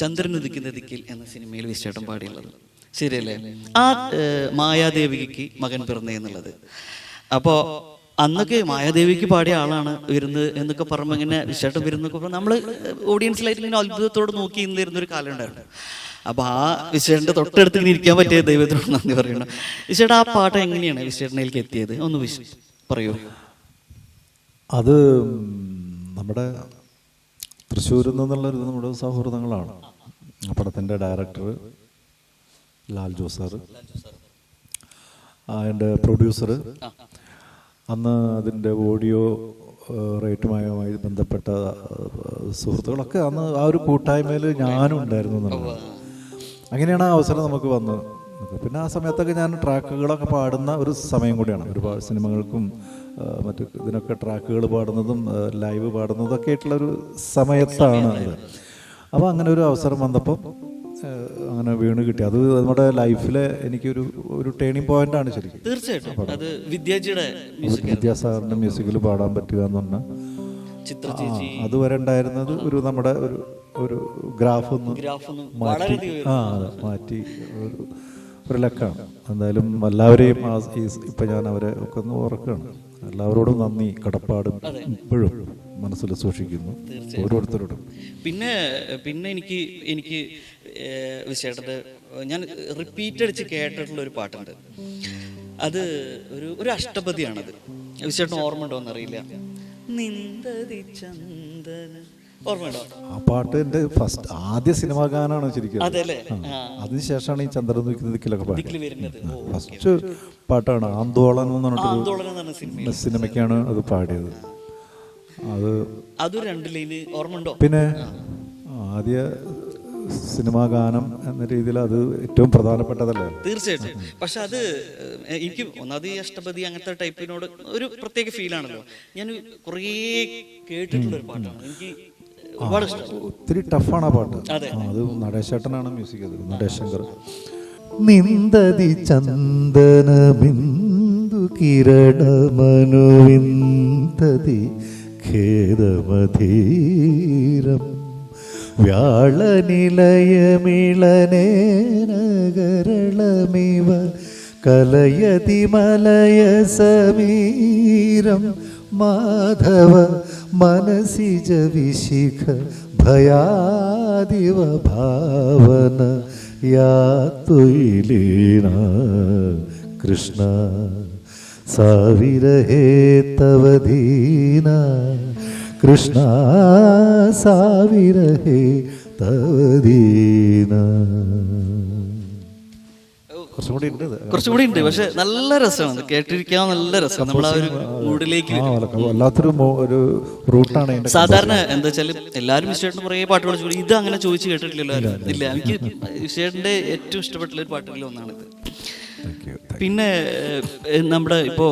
ചന്ദ്രൻ ഉദിക്കുന്ന ദിക്കിൽ എന്ന സിനിമയിൽ വിശ്വേട്ടൻ പാടിയുള്ളത്. ശരിയല്ലേ? ആ മായാദേവിക്ക് മകൻ പിറന്നേ എന്നുള്ളത്. അപ്പോൾ അന്നൊക്കെ മായാദേവിക്ക് പാടിയ ആളാണ് വരുന്നത് എന്നൊക്കെ പറയുമ്പോൾ ഇങ്ങനെ വിശ്വേട്ടൻ വരുന്നൊക്കെ പറഞ്ഞാൽ നമ്മൾ ഓഡിയൻസിലായിട്ട് ഇങ്ങനെ അത്ഭുതത്തോട് നോക്കി ഇന്നിരുന്ന ഒരു കാലം ഉണ്ടായിരുന്നു. അപ്പോൾ ആ വിശ്വേട്ടൻ്റെ തൊട്ടടുത്ത് ഇങ്ങനെ ഇരിക്കാൻ പറ്റിയ ദൈവത്തോട് നന്ദി പറയണം. വിശ്വേട്ടൻ ആ പാട്ട് എങ്ങനെയാണ് വിശ്വേട്ടനിലേക്ക് എത്തിയത് ഒന്ന് പറയൂ. അത് നമ്മുടെ തൃശ്ശൂരിൽ നിന്നുള്ളൊരു നമ്മുടെ സൗഹൃദങ്ങളാണ്. ആ പടത്തിൻ്റെ ഡയറക്ടർ ലാൽ ജോസ് സാറ്, അതിൻ്റെ പ്രൊഡ്യൂസർ, അന്ന് അതിൻ്റെ ഓഡിയോ റേറ്റുമായി ബന്ധപ്പെട്ട സുഹൃത്തുക്കളൊക്കെ അന്ന് ആ ഒരു കൂട്ടായ്മയിൽ ഞാനും ഉണ്ടായിരുന്നു എന്നുള്ളത്. അങ്ങനെയാണ് ആ അവസരം നമുക്ക് വന്ന്. പിന്നെ ആ സമയത്തൊക്കെ ഞാൻ ട്രാക്കുകളൊക്കെ പാടുന്ന ഒരു സമയം കൂടിയാണ്. ഒരുപാട് സിനിമകൾക്കും മറ്റു ഇതിനൊക്കെ ട്രാക്കുകൾ പാടുന്നതും ലൈവ് പാടുന്നതൊക്കെ ആയിട്ടുള്ളൊരു സമയത്താണ് അത്. അപ്പോൾ അങ്ങനെ ഒരു അവസരം വന്നപ്പം അങ്ങനെ വീണ് കിട്ടി. അത് നമ്മുടെ ലൈഫിലെ എനിക്കൊരു ടേണിംഗ് പോയിന്റ് ആണ് ശരിക്കും. തീർച്ചയായിട്ടും അത് വിദ്യാസാഗറിന്റെ മ്യൂസിക്കിൽ പാടാൻ പറ്റുക എന്ന് പറഞ്ഞാൽ അതുവരെ ഉണ്ടായിരുന്നത് ഒരു നമ്മുടെ ഒരു ഗ്രാഫ് ഒന്ന് മാറ്റി ഒരു ലക്കാണ്. എന്തായാലും എല്ലാവരെയും ഇപ്പം ഞാൻ അവരെ ഒക്കെ ഒന്ന് ഓർക്കുകയാണ്. എല്ലാവരോടും നന്ദി, കടപ്പാടും ഇപ്പോഴും മനസ്സിൽ സൂക്ഷിക്കുന്നു ഓരോരുത്തരോടും. പിന്നെ എനിക്ക് വിശേഷത്തെ ഞാൻ റിപ്പീറ്റ് അടിച്ച് കേട്ടിട്ടുള്ള ഒരു പാട്ടുണ്ട്. അത് ഒരു അഷ്ടപതിയാണത്. വിശേഷം ഓർമ്മ ഉണ്ടോ എന്നറിയില്ല. ആ പാട്ട് എൻ്റെ ആദ്യ സിനിമാ ഗാനാണ് ശരിക്കും. അതിനുശേഷമാണ് ഈ ചന്ദ്രൻ ഉദിക്കുന്ന ദിക്കിലൊക്കെ പാടിയത്. ഫസ്റ്റ് പാട്ടാണ് ആന്തോളൻ എന്ന് പറഞ്ഞിട്ടൊരു സിനിമയ്ക്കാണ് അത് പാടിയത്. അത് രണ്ട് ലൈന് ഓർമ്മയുണ്ടോ? പിന്നെ ആദ്യ സിനിമാ ഗാനം എന്ന രീതിയിൽ അത് ഏറ്റവും പ്രധാനപ്പെട്ടതല്ലേ? തീർച്ചയായിട്ടും. പക്ഷെ അത് എനിക്ക് ഒന്നാമത് ഈ അഷ്ടപതി അങ്ങനത്തെ ടൈപ്പിനോട് ഒരു പ്രത്യേക ഫീലാണല്ലോ. ഞാൻ കുറേ കേട്ടിട്ടുള്ള ഒരു പാട്ടാണ്. എനിക്ക് ഒത്തിരി ടഫാണ് ആ പാട്ട്. അത് നടേശേട്ടനാണ് മ്യൂസിക് ചെയ്തത്, നടേശ് ശങ്കർ. നിന്ദതി ചന്ദന ബിന്ദു കിരണമനുവിന്ദതി ഖേദമധീരം വ്യാളനിലയമിളനേനകരളമിവ കലയതി മലയ സമീരം മാധവ മനസിജ വിശിഖ ഭയാദിവ ഭാവന യാത്വയിലീന കൃഷ്ണ ಸಾವಿರಹೇ ತವ ದೀನ ಕೃಷ್ಣ ಸಾವಿರಹೇ ತವ ದೀನ. കുറച്ചും കൂടി ഉണ്ട്, പക്ഷെ നല്ല രസമാണ് കേട്ടിരിക്കാൻ, നല്ല രസം. നമ്മൾ ആ ഒരു മൂഡിലേക്ക് വല്ലാത്തൊരു ഒരു റൂട്ടാണ്. സാധാരണ എന്താ വെച്ചാൽ എല്ലാവരും വിശ്വേട്ടന് കുറേ പാട്ടുകൾ ചോദിച്ചു, ഇത് അങ്ങനെ ചോദിച്ചു കേട്ടിട്ടില്ലല്ലോ. ഇല്ല, എനിക്ക് വിശ്വേട്ടൻ്റെ ഏറ്റവും ഇഷ്ടപ്പെട്ടുള്ള ഒരു പാട്ടുകളിൽ ഒന്നാണിത്. പിന്നെ നമ്മുടെ ഇപ്പോൾ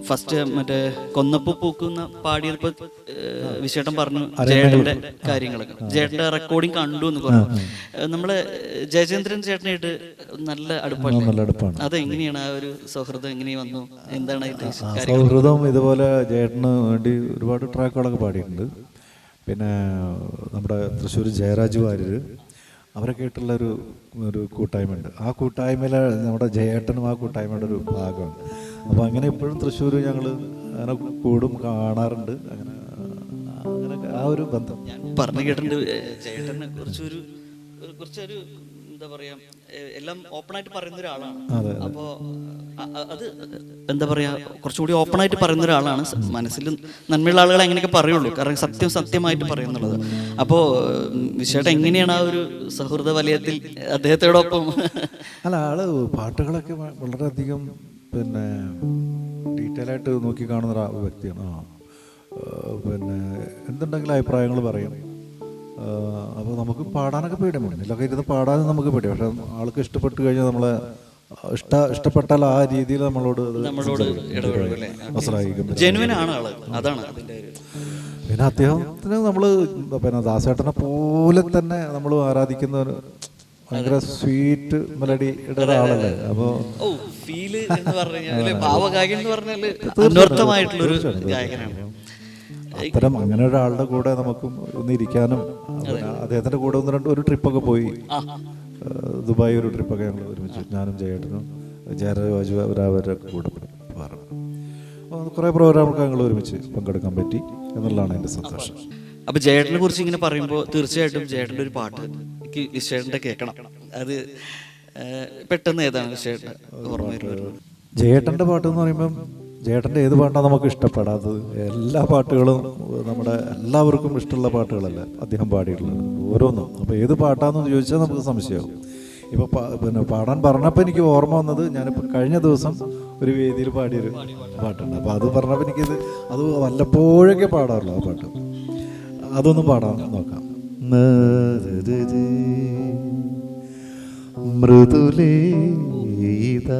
ഫസ്റ്റ് മറ്റേ കൊന്നപ്പൂ പൂക്കുന്ന പാടിയപ്പോൾ വിശ്വേട്ടൻ പറഞ്ഞു ജയേട്ടൻ്റെ കാര്യങ്ങളൊക്കെ, ജയേട്ടൻ്റെ റെക്കോർഡിങ് കണ്ടു എന്ന് പറഞ്ഞു. നമ്മളെ ജയചന്ദ്രൻ ചേട്ടനായിട്ട് നല്ല അടുപ്പമാണ്. അതെങ്ങനെയാണ് ആ ഒരു സൗഹൃദം എങ്ങനെ വന്നു, എന്താണ് അതിന്റെ സൗഹൃദം? ഇതുപോലെ ജയേട്ടന് വേണ്ടി ഒരുപാട് ട്രാക്കുകളൊക്കെ പാടിയിട്ടുണ്ട്. പിന്നെ നമ്മുടെ തൃശ്ശൂർ ജയരാജ് വാര്യർ, അവരൊക്കെ ആയിട്ടുള്ള ഒരു കൂട്ടായ്മ ഉണ്ട്. ആ കൂട്ടായ്മയിൽ നമ്മുടെ ജയേട്ടനും ആ കൂട്ടായ്മയുടെ ഒരു ഭാഗമാണ്. അപ്പോൾ അങ്ങനെ എപ്പോഴും തൃശ്ശൂർ ഞങ്ങൾ അങ്ങനെ കൂടും, കാണാറുണ്ട്. അങ്ങനെ ആ ഒരു ബന്ധം ഞാൻ പറഞ്ഞു കേട്ടിട്ടുണ്ട്. ജയേട്ടനെ കുറച്ചൊരു എന്താ പറയാ, എല്ലാം ഓപ്പണായിട്ട് പറയുന്ന ഒരാളാണ്. അപ്പോൾ അത് എന്താ പറയാ, കുറച്ചുകൂടി ഓപ്പണായിട്ട് പറയുന്ന ഒരാളാണ്. മനസ്സിൽ നന്മയുള്ള ആളുകൾ അങ്ങനെയൊക്കെ പറയുള്ളൂ, കാരണം സത്യമായിട്ട് പറയുന്നുള്ളത്. അപ്പോൾ വിശ്വേട്ടൻ എങ്ങനെയാണ് ആ ഒരു സൗഹൃദ വലയത്തിൽ അദ്ദേഹത്തോടൊപ്പം? അല്ല, ആള് പാട്ടുകളൊക്കെ വളരെയധികം പിന്നെ ഡീറ്റെയിൽ ആയിട്ട് നോക്കി കാണുന്ന ഒരു വ്യക്തിയാണ്. പിന്നെ എന്തുണ്ടെങ്കിലും അഭിപ്രായങ്ങൾ പറയും. അപ്പോൾ നമുക്ക് പാടാനൊക്കെ പേടി, മുന്നിലൊക്കെ ഇരുന്ന് പാടാൻ നമുക്ക് പേടി. പക്ഷെ ആൾക്ക് ഇഷ്ടപ്പെട്ട് കഴിഞ്ഞാൽ നമ്മളെ ഇഷ്ടപ്പെട്ടാൽ ആ രീതിയിൽ നമ്മളോട് അതാണ്. പിന്നെ അദ്ദേഹത്തിന് നമ്മൾ പിന്നെ ദാസേട്ടനെ പോലെ തന്നെ നമ്മൾ ആരാധിക്കുന്ന ഒരു ഭയങ്കര സ്വീറ്റ് മെലഡിയുടെ ഒരാളല്ലേ. അപ്പോൾ അത്തരം അങ്ങനെ ഒരാളുടെ കൂടെ നമുക്ക് ഒന്ന് ഇരിക്കാനും, അദ്ദേഹത്തിന്റെ കൂടെ ഒരു ട്രിപ്പൊക്കെ പോയി, ദുബായ് ഒരു ട്രിപ്പൊക്കെ ഞങ്ങൾ ഒരുമിച്ച്, ഞാനും ജയേട്ടനും ജയരാജ് അവരുടെ കൂടെ പോകാറുണ്ട്. കുറേ പ്രോഗ്രാമൊക്കെ ഞങ്ങൾ ഒരുമിച്ച് പങ്കെടുക്കാൻ പറ്റി എന്നുള്ളതാണ് എൻ്റെ സന്തോഷം. അപ്പൊ ജയേട്ടനെ കുറിച്ച് ഇങ്ങനെ പറയുമ്പോൾ തീർച്ചയായിട്ടും ജയേട്ടൻ്റെ ഒരു പാട്ട് എനിക്ക് വിശ്വേട്ടൻ്റെ കേൾക്കണം. അത് പെട്ടെന്ന് ഏതാണ് വിശ്വേട്ടൻ ഓർമ്മ വരുന്നത്? ജയേട്ടൻ്റെ പാട്ട് എന്ന് പറയുമ്പം ജയേട്ടൻ്റെ ഏത് പാട്ടാണ് നമുക്ക് ഇഷ്ടപ്പെടാത്തത്? എല്ലാ പാട്ടുകളും നമ്മുടെ എല്ലാവർക്കും ഇഷ്ടമുള്ള പാട്ടുകളല്ല അദ്ദേഹം പാടിയിട്ടുള്ളത് ഓരോന്നും. അപ്പോൾ ഏത് പാട്ടാണെന്ന് ചോദിച്ചാൽ നമുക്ക് സംശയമാകും. ഇപ്പോൾ പിന്നെ പാടാൻ പറഞ്ഞപ്പോൾ എനിക്ക് ഓർമ്മ വന്നത്, ഞാനിപ്പോൾ കഴിഞ്ഞ ദിവസം ഒരു വേദിയിൽ പാടിയൊരു പാട്ടുണ്ട്. അപ്പോൾ അത് പറഞ്ഞപ്പോൾ അത് വല്ലപ്പോഴൊക്കെ പാടാറുള്ളൂ ആ പാട്ട്. അതൊന്നും പാടാൻ നോക്കാം. മൃദുലേത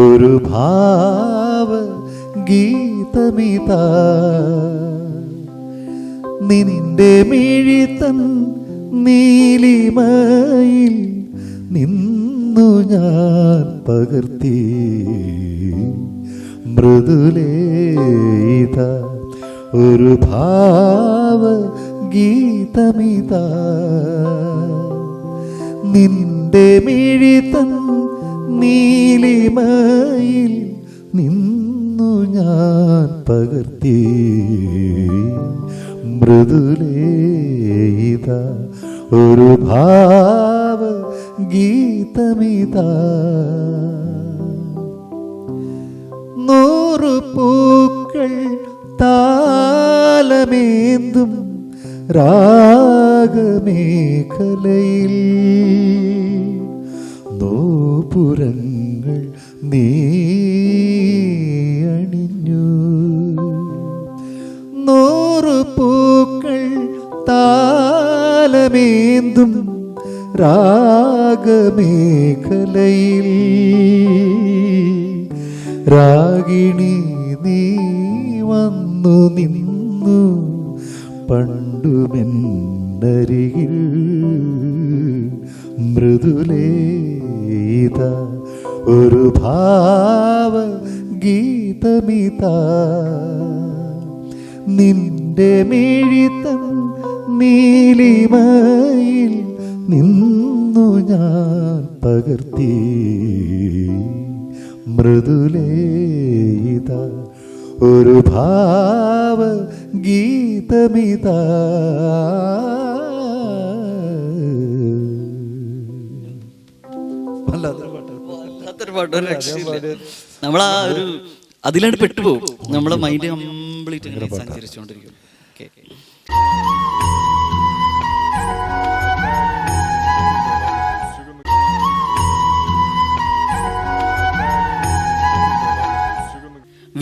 ഒരു ഭാവ ഗീതമിതാ, നിന്റെ മിഴിതൻ നീലിമയിൽ നിന്നു ഞാൻ പകർത്തി. മൃദുലേത ഒരു ഭാവ ഗീതമിതാ, നിന്റെ മിഴിതൻ നീലിമയിൽ നിന്നു ഞാൻ പകർത്തി. മൃദുലേത ഒരു ഭാവ ഗീതമിതാ, 100 പൂക്കൾ താലമേന്തും രാഗമേഖലയിൽ നോപുരങ്ങൾ നീ അണിഞ്ഞു. 100 പൂക്കൾ താലമേന്തും രാഗമേഖലയിൽ രാഗിണി നീ വന്നു നിന്നു പണ്ടുമെന്നരികിൽ. മൃദുലേത ഒരു ഭാവ ഗീതമിതാ, നിന്റെ മിഴിതൻ നീലിമയിൽ നിന്നു ഞാൻ പകർത്തി. മൃദുലേത ഒരു ഭാവ ഗീതമിതാ. നമ്മളാ ഒരു അതിലാണ് പെട്ടുപോകും. നമ്മളെ മൈൻഡ് കംപ്ലീറ്റ് ഇങ്ങനെ സഞ്ചരിച്ചുകൊണ്ടിരിക്കും. ഓക്കെ.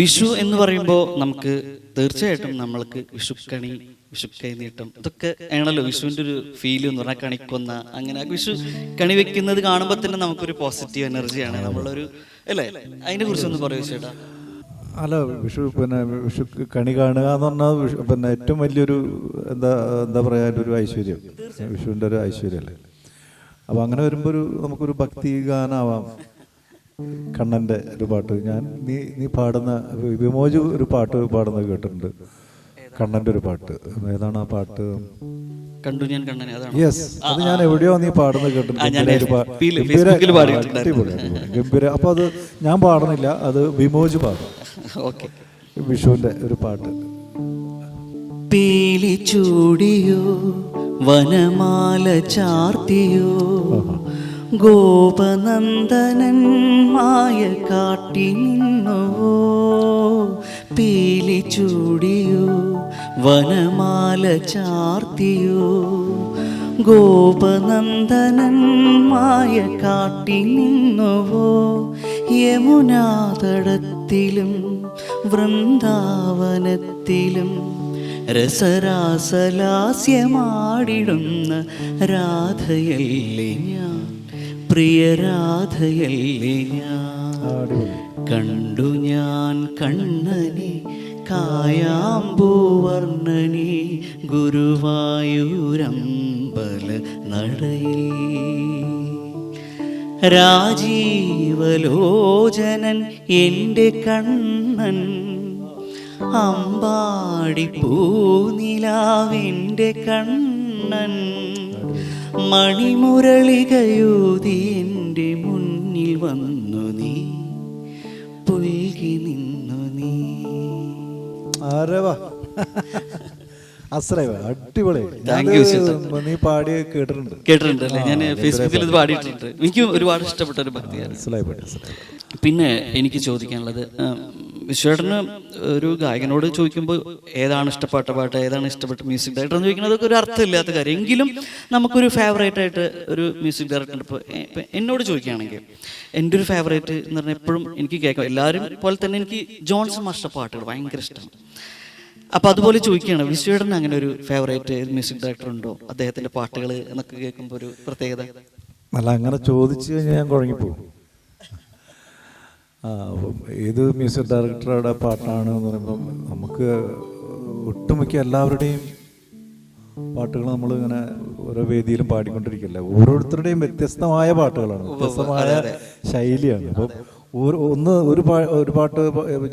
വിഷു എന്ന് പറയുമ്പോൾ നമുക്ക് തീർച്ചയായിട്ടും നമ്മൾക്ക് വിഷുക്കണി, വിഷുക്കൈ നീട്ടം, ഇതൊക്കെ ആണല്ലോ വിഷുവിൻ്റെ ഒരു ഫീൽ എന്ന് പറഞ്ഞാൽ. കണിക്കൊന്ന, അങ്ങനെ വിഷു കണി വെക്കുന്നത് കാണുമ്പോൾ തന്നെ നമുക്കൊരു പോസിറ്റീവ് എനർജിയാണ്. നമ്മളൊരു അല്ലേ, അതിനെ കുറിച്ചൊന്ന് പറയൂ ചേട്ടാ. അല്ല, വിഷു കണി കാണുക എന്ന് പറഞ്ഞാൽ ഏറ്റവും വലിയൊരു എന്താ പറയുക, ഒരു ഐശ്വര്യം, വിഷുവിൻ്റെ ഒരു ഐശ്വര്യമല്ലേ. അപ്പോൾ അങ്ങനെ വരുമ്പോൾ നമുക്കൊരു ഭക്തി ഗാനമാവാം. കണ്ണൻ്റെ ഒരു പാട്ട് നീ പാടുന്ന വിമോജ് ഒരു പാട്ട് പാടുന്നത് കേട്ടിട്ടുണ്ട്, കണ്ണൻ്റെ ഒരു പാട്ട്. ഏതാണ് ആ പാട്ട്? കണ്ടു ഞാൻ കണ്ണനെ. യെസ്, അത് ഞാൻ എവിടെയോ നീ പാടുന്നത് കേട്ടിട്ടുണ്ട്. ഗംഭീര. അപ്പൊ അത് ഞാൻ പാടുന്നില്ല, അത് വിമോജ് പാടും. വിഷുവിന്റെ ഒരു പാട്ട്. പീലി ചൂടിയോ വനമാല ചാർത്തിയോ ഗോപനന്ദനൻ മായ കാട്ടി നിന്നുവോ. പീലി ചൂടിയോ വനമാല ചാർത്തിയോ ഗോപനന്ദനൻ മായ കാട്ടി നിന്നുവോ. യമുനാതടത്തിലും വൃന്ദാവനത്തിലും രസരാസലാസ്യമാടിടുന്ന രാധയല്ലേ ഞാൻ, പ്രിയ രാധയല്ലേ ഞാൻ. കണ്ടു ഞാൻ കണ്ണനെ കായാമ്പൂവർണ്ണനെ ഗുരുവായൂരമ്പല നടയിൽ. രാജീവലോചനൻ എൻ്റെ കണ്ണൻ, അമ്പാടി പൂനിലാവിൻ്റെ കണ്ണൻ. മണിമുരളികയൂതി എൻ്റെ മുന്നിൽ വന്നു നീ, പുൽകി നിന്നു നീ. അടിപൊളി. നീ പാടി കേട്ടിട്ടുണ്ട് അല്ലേ? ഞാൻ ഫേസ്ബുക്കിൽ ഇത് പാടിയിട്ടുണ്ട്. എനിക്ക് ഒരുപാട് ഇഷ്ടപ്പെട്ട ഒരു ഭക്തിയാണ്. പിന്നെ എനിക്ക് ചോദിക്കാനുള്ളത്, വിശ്വേട്ടന് ഒരു ഗായകനോട് ചോദിക്കുമ്പോൾ ഏതാണ് ഇഷ്ടപ്പെട്ട പാട്ട്, ഏതാണ് ഇഷ്ടപ്പെട്ട മ്യൂസിക് ഡയറക്ടർ എന്ന് ചോദിക്കുന്നത് അതൊക്കെ ഒരു അർത്ഥമില്ലാത്ത കാര്യം. എങ്കിലും നമുക്കൊരു ഫേവറേറ്റ് ആയിട്ട് ഒരു മ്യൂസിക് ഡയറക്ടർ ഇപ്പോൾ എന്നോട് ചോദിക്കുകയാണെങ്കിൽ എൻ്റെ ഒരു ഫേവറേറ്റ് എന്ന് പറഞ്ഞാൽ എപ്പോഴും എനിക്ക് കേൾക്കാം, എല്ലാവരും പോലെ തന്നെ എനിക്ക് ജോൺസൺ മാസ്റ്റർ പാട്ടുകൾ ഭയങ്കര ഇഷ്ടമാണ്. അപ്പോൾ അതുപോലെ ചോദിക്കുകയാണ്, വിശ്വേട്ടന് അങ്ങനെ ഒരു ഫേവറേറ്റ് മ്യൂസിക് ഡയറക്ടർ ഉണ്ടോ, അദ്ദേഹത്തിൻ്റെ പാട്ടുകൾ എന്നൊക്കെ കേൾക്കുമ്പോൾ ഒരു പ്രത്യേകത? അല്ല, അങ്ങനെ ചോദിച്ചു കഴിഞ്ഞാൽ ഞാൻ കുഴങ്ങിപ്പോകും. ഏത് മ്യൂസിക് ഡയറക്ടറുടെ പാട്ടാണ് എന്ന് പറയുമ്പം നമുക്ക് ഒട്ടുമിക്ക എല്ലാവരുടെയും പാട്ടുകൾ നമ്മൾ ഇങ്ങനെ ഓരോ വേദിയിലും പാടിക്കൊണ്ടിരിക്കില്ല. ഓരോരുത്തരുടെയും വ്യത്യസ്തമായ പാട്ടുകളാണ്, വ്യത്യസ്തമായ ശൈലിയാണ്. അപ്പം ഒരു പാട്ട്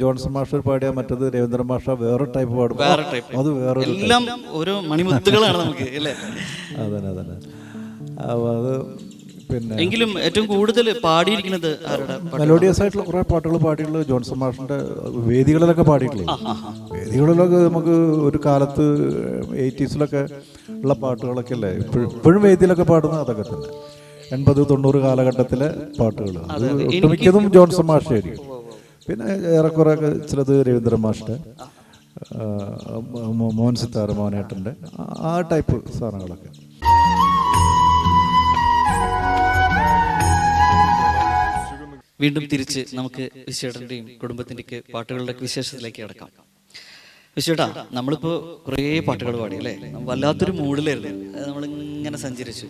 ജോൺസൺ മാസ്റ്റർ പാടിയാൽ മറ്റത് രവീന്ദ്രൻ മാസ്റ്റർ വേറെ ടൈപ്പ് പാടും, അത് വേറെ ഓരോ മണിമുത്തുകളാണ് നമുക്ക്. അതന്നെ അത് പിന്നെ എങ്കിലും ഏറ്റവും കൂടുതൽ പാടിയിരിക്കുന്നത് മെലോഡിയസ് ആയിട്ടുള്ള കുറെ പാട്ടുകൾ പാടിയിട്ടുള്ളത് ജോൺസൺ മാഷിന്റെ വേദികളിലൊക്കെ പാടിയിട്ടുള്ളത്. വേദികളിലൊക്കെ നമുക്ക് ഒരു കാലത്ത് 80s ഉള്ള പാട്ടുകളൊക്കെ അല്ലേ ഇപ്പോഴും വേദിയിലൊക്കെ പാടുന്നത്, അതൊക്കെ തന്നെ 80-90 കാലഘട്ടത്തിലെ പാട്ടുകൾ. അത് ഒട്ടുമിക്കതും ജോൺസൺ മാഷായിരിക്കും. പിന്നെ ഏറെക്കുറെ ഒക്കെ ചിലത് രവീന്ദ്രൻ മാഷിന്റെ, മോഹൻ സിത്താർ, മോഹനേട്ടൻ്റെ ആ ടൈപ്പ് സാധനങ്ങളൊക്കെ. വീണ്ടും തിരിച്ച് നമുക്ക് വിശ്വേട്ടൻ്റെയും കുടുംബത്തിൻ്റെയൊക്കെ പാട്ടുകളുടെ വിശേഷത്തിലേക്ക് കിടക്കാം. വിശ്വേട്ടാ, നമ്മളിപ്പോൾ കുറേ പാട്ടുകൾ പാടി അല്ലേ, വല്ലാത്തൊരു മൂഡിലായിരുന്നു, നമ്മളിങ്ങനെ സഞ്ചരിച്ചു.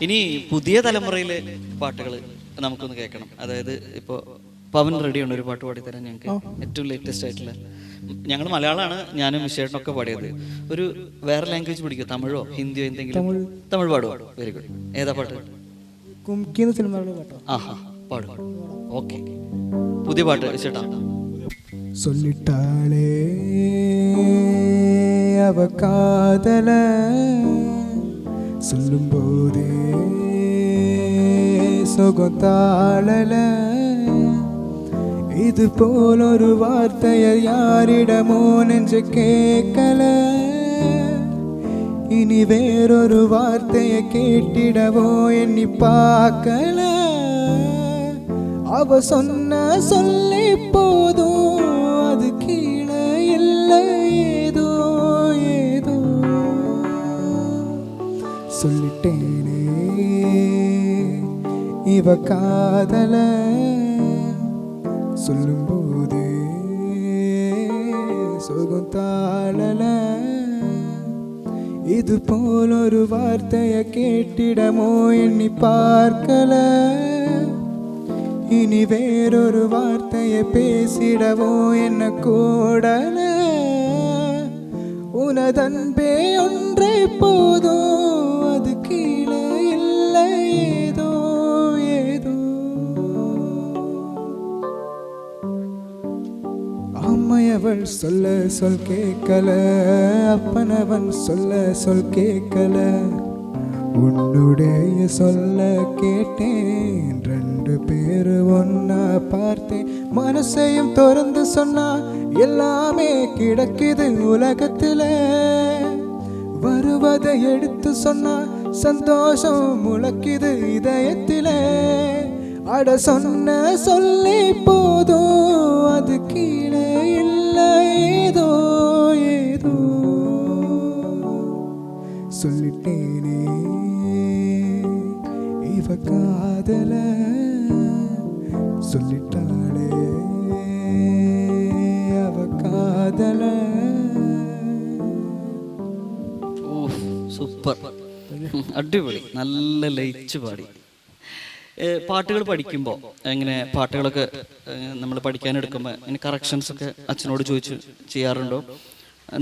ഇനി പുതിയ തലമുറയിലെ പാട്ടുകൾ നമുക്കൊന്ന് കേൾക്കണം. അതായത് ഇപ്പോൾ പവൻ റെഡിയാണ് ഒരു പാട്ട് പാടിത്തരാൻ ഞങ്ങൾക്ക്, ഏറ്റവും ലേറ്റസ്റ്റ് ആയിട്ടുള്ള. ഞങ്ങൾ മലയാളമാണ് ഞാനും വിശ്വേട്ടനൊക്കെ പാടിയത്. ഒരു വേറെ ലാംഗ്വേജ് പിടിക്കുമോ, തമിഴോ ഹിന്ദിയോ എന്തെങ്കിലും? തമിഴ് പാടുമോ? Very good. ഏതാ പാട്ട്? ആഹാ, പാടും. ഓക്കെ, പുതിയ പാട്ട് വിശ്വേട്ടാ. சொல்லிட்டாளே அவ காதல சொல்லும்போதே சுகத்தாளல இது போல ஒரு வார்த்தையை யாரிடமோ நெஞ்சு கேட்கல இனி வேறொரு வார்த்தையை கேட்டிடவோ எண்ணி பார்க்கல அவ சொன்ன சொல்லி போதும் ஏதோ ஏதோ சொல்லிட்டேனே இவ காதல சொல்லும்போது சுகம் தாழல இது போல் ஒரு வார்த்தைய கேட்டிடமோ எண்ணி பார்க்கல இனி வேறொரு வார்த்தைய பேசிடவோ என்ன கூடல உனதன்பே ஒன்றே போதும் அது கீழே இல்லை ஏதோ ஏதோ அம்மையவள் சொல்ல சொல் கேட்கல அப்பனவன் சொல்ல சொல் கேட்கல உன்னுடைய சொல்ல கேட்டேன் ரெண்டு பேரு ஒன்னா பார்த்தேன் மனசையும் திறந்து சொன்னா எல்லாமே கிடக்குது உலகத்துல வருவதை எடுத்து சொன்னா சந்தோஷம் முளைக்குது இதயத்தில அட சொன்ன சொல்லி போதும் அது கீழே இல்லை ஏதோ ஏதோ சொல்லிட்டேனே இவ காதல சொல்லிட்டாளே அவ காதல. സൂപ്പർ, അടിപൊളി, നല്ല ലയിച്ച് പാടി. പാട്ടുകൾ പഠിക്കുമ്പോൾ എങ്ങനെ പാട്ടുകളൊക്കെ നമ്മൾ പഠിക്കാനെടുക്കുമ്പോൾ അങ്ങനെ കറക്ഷൻസ് ഒക്കെ അച്ഛനോട് ചോദിച്ച് ചെയ്യാറുണ്ടോ?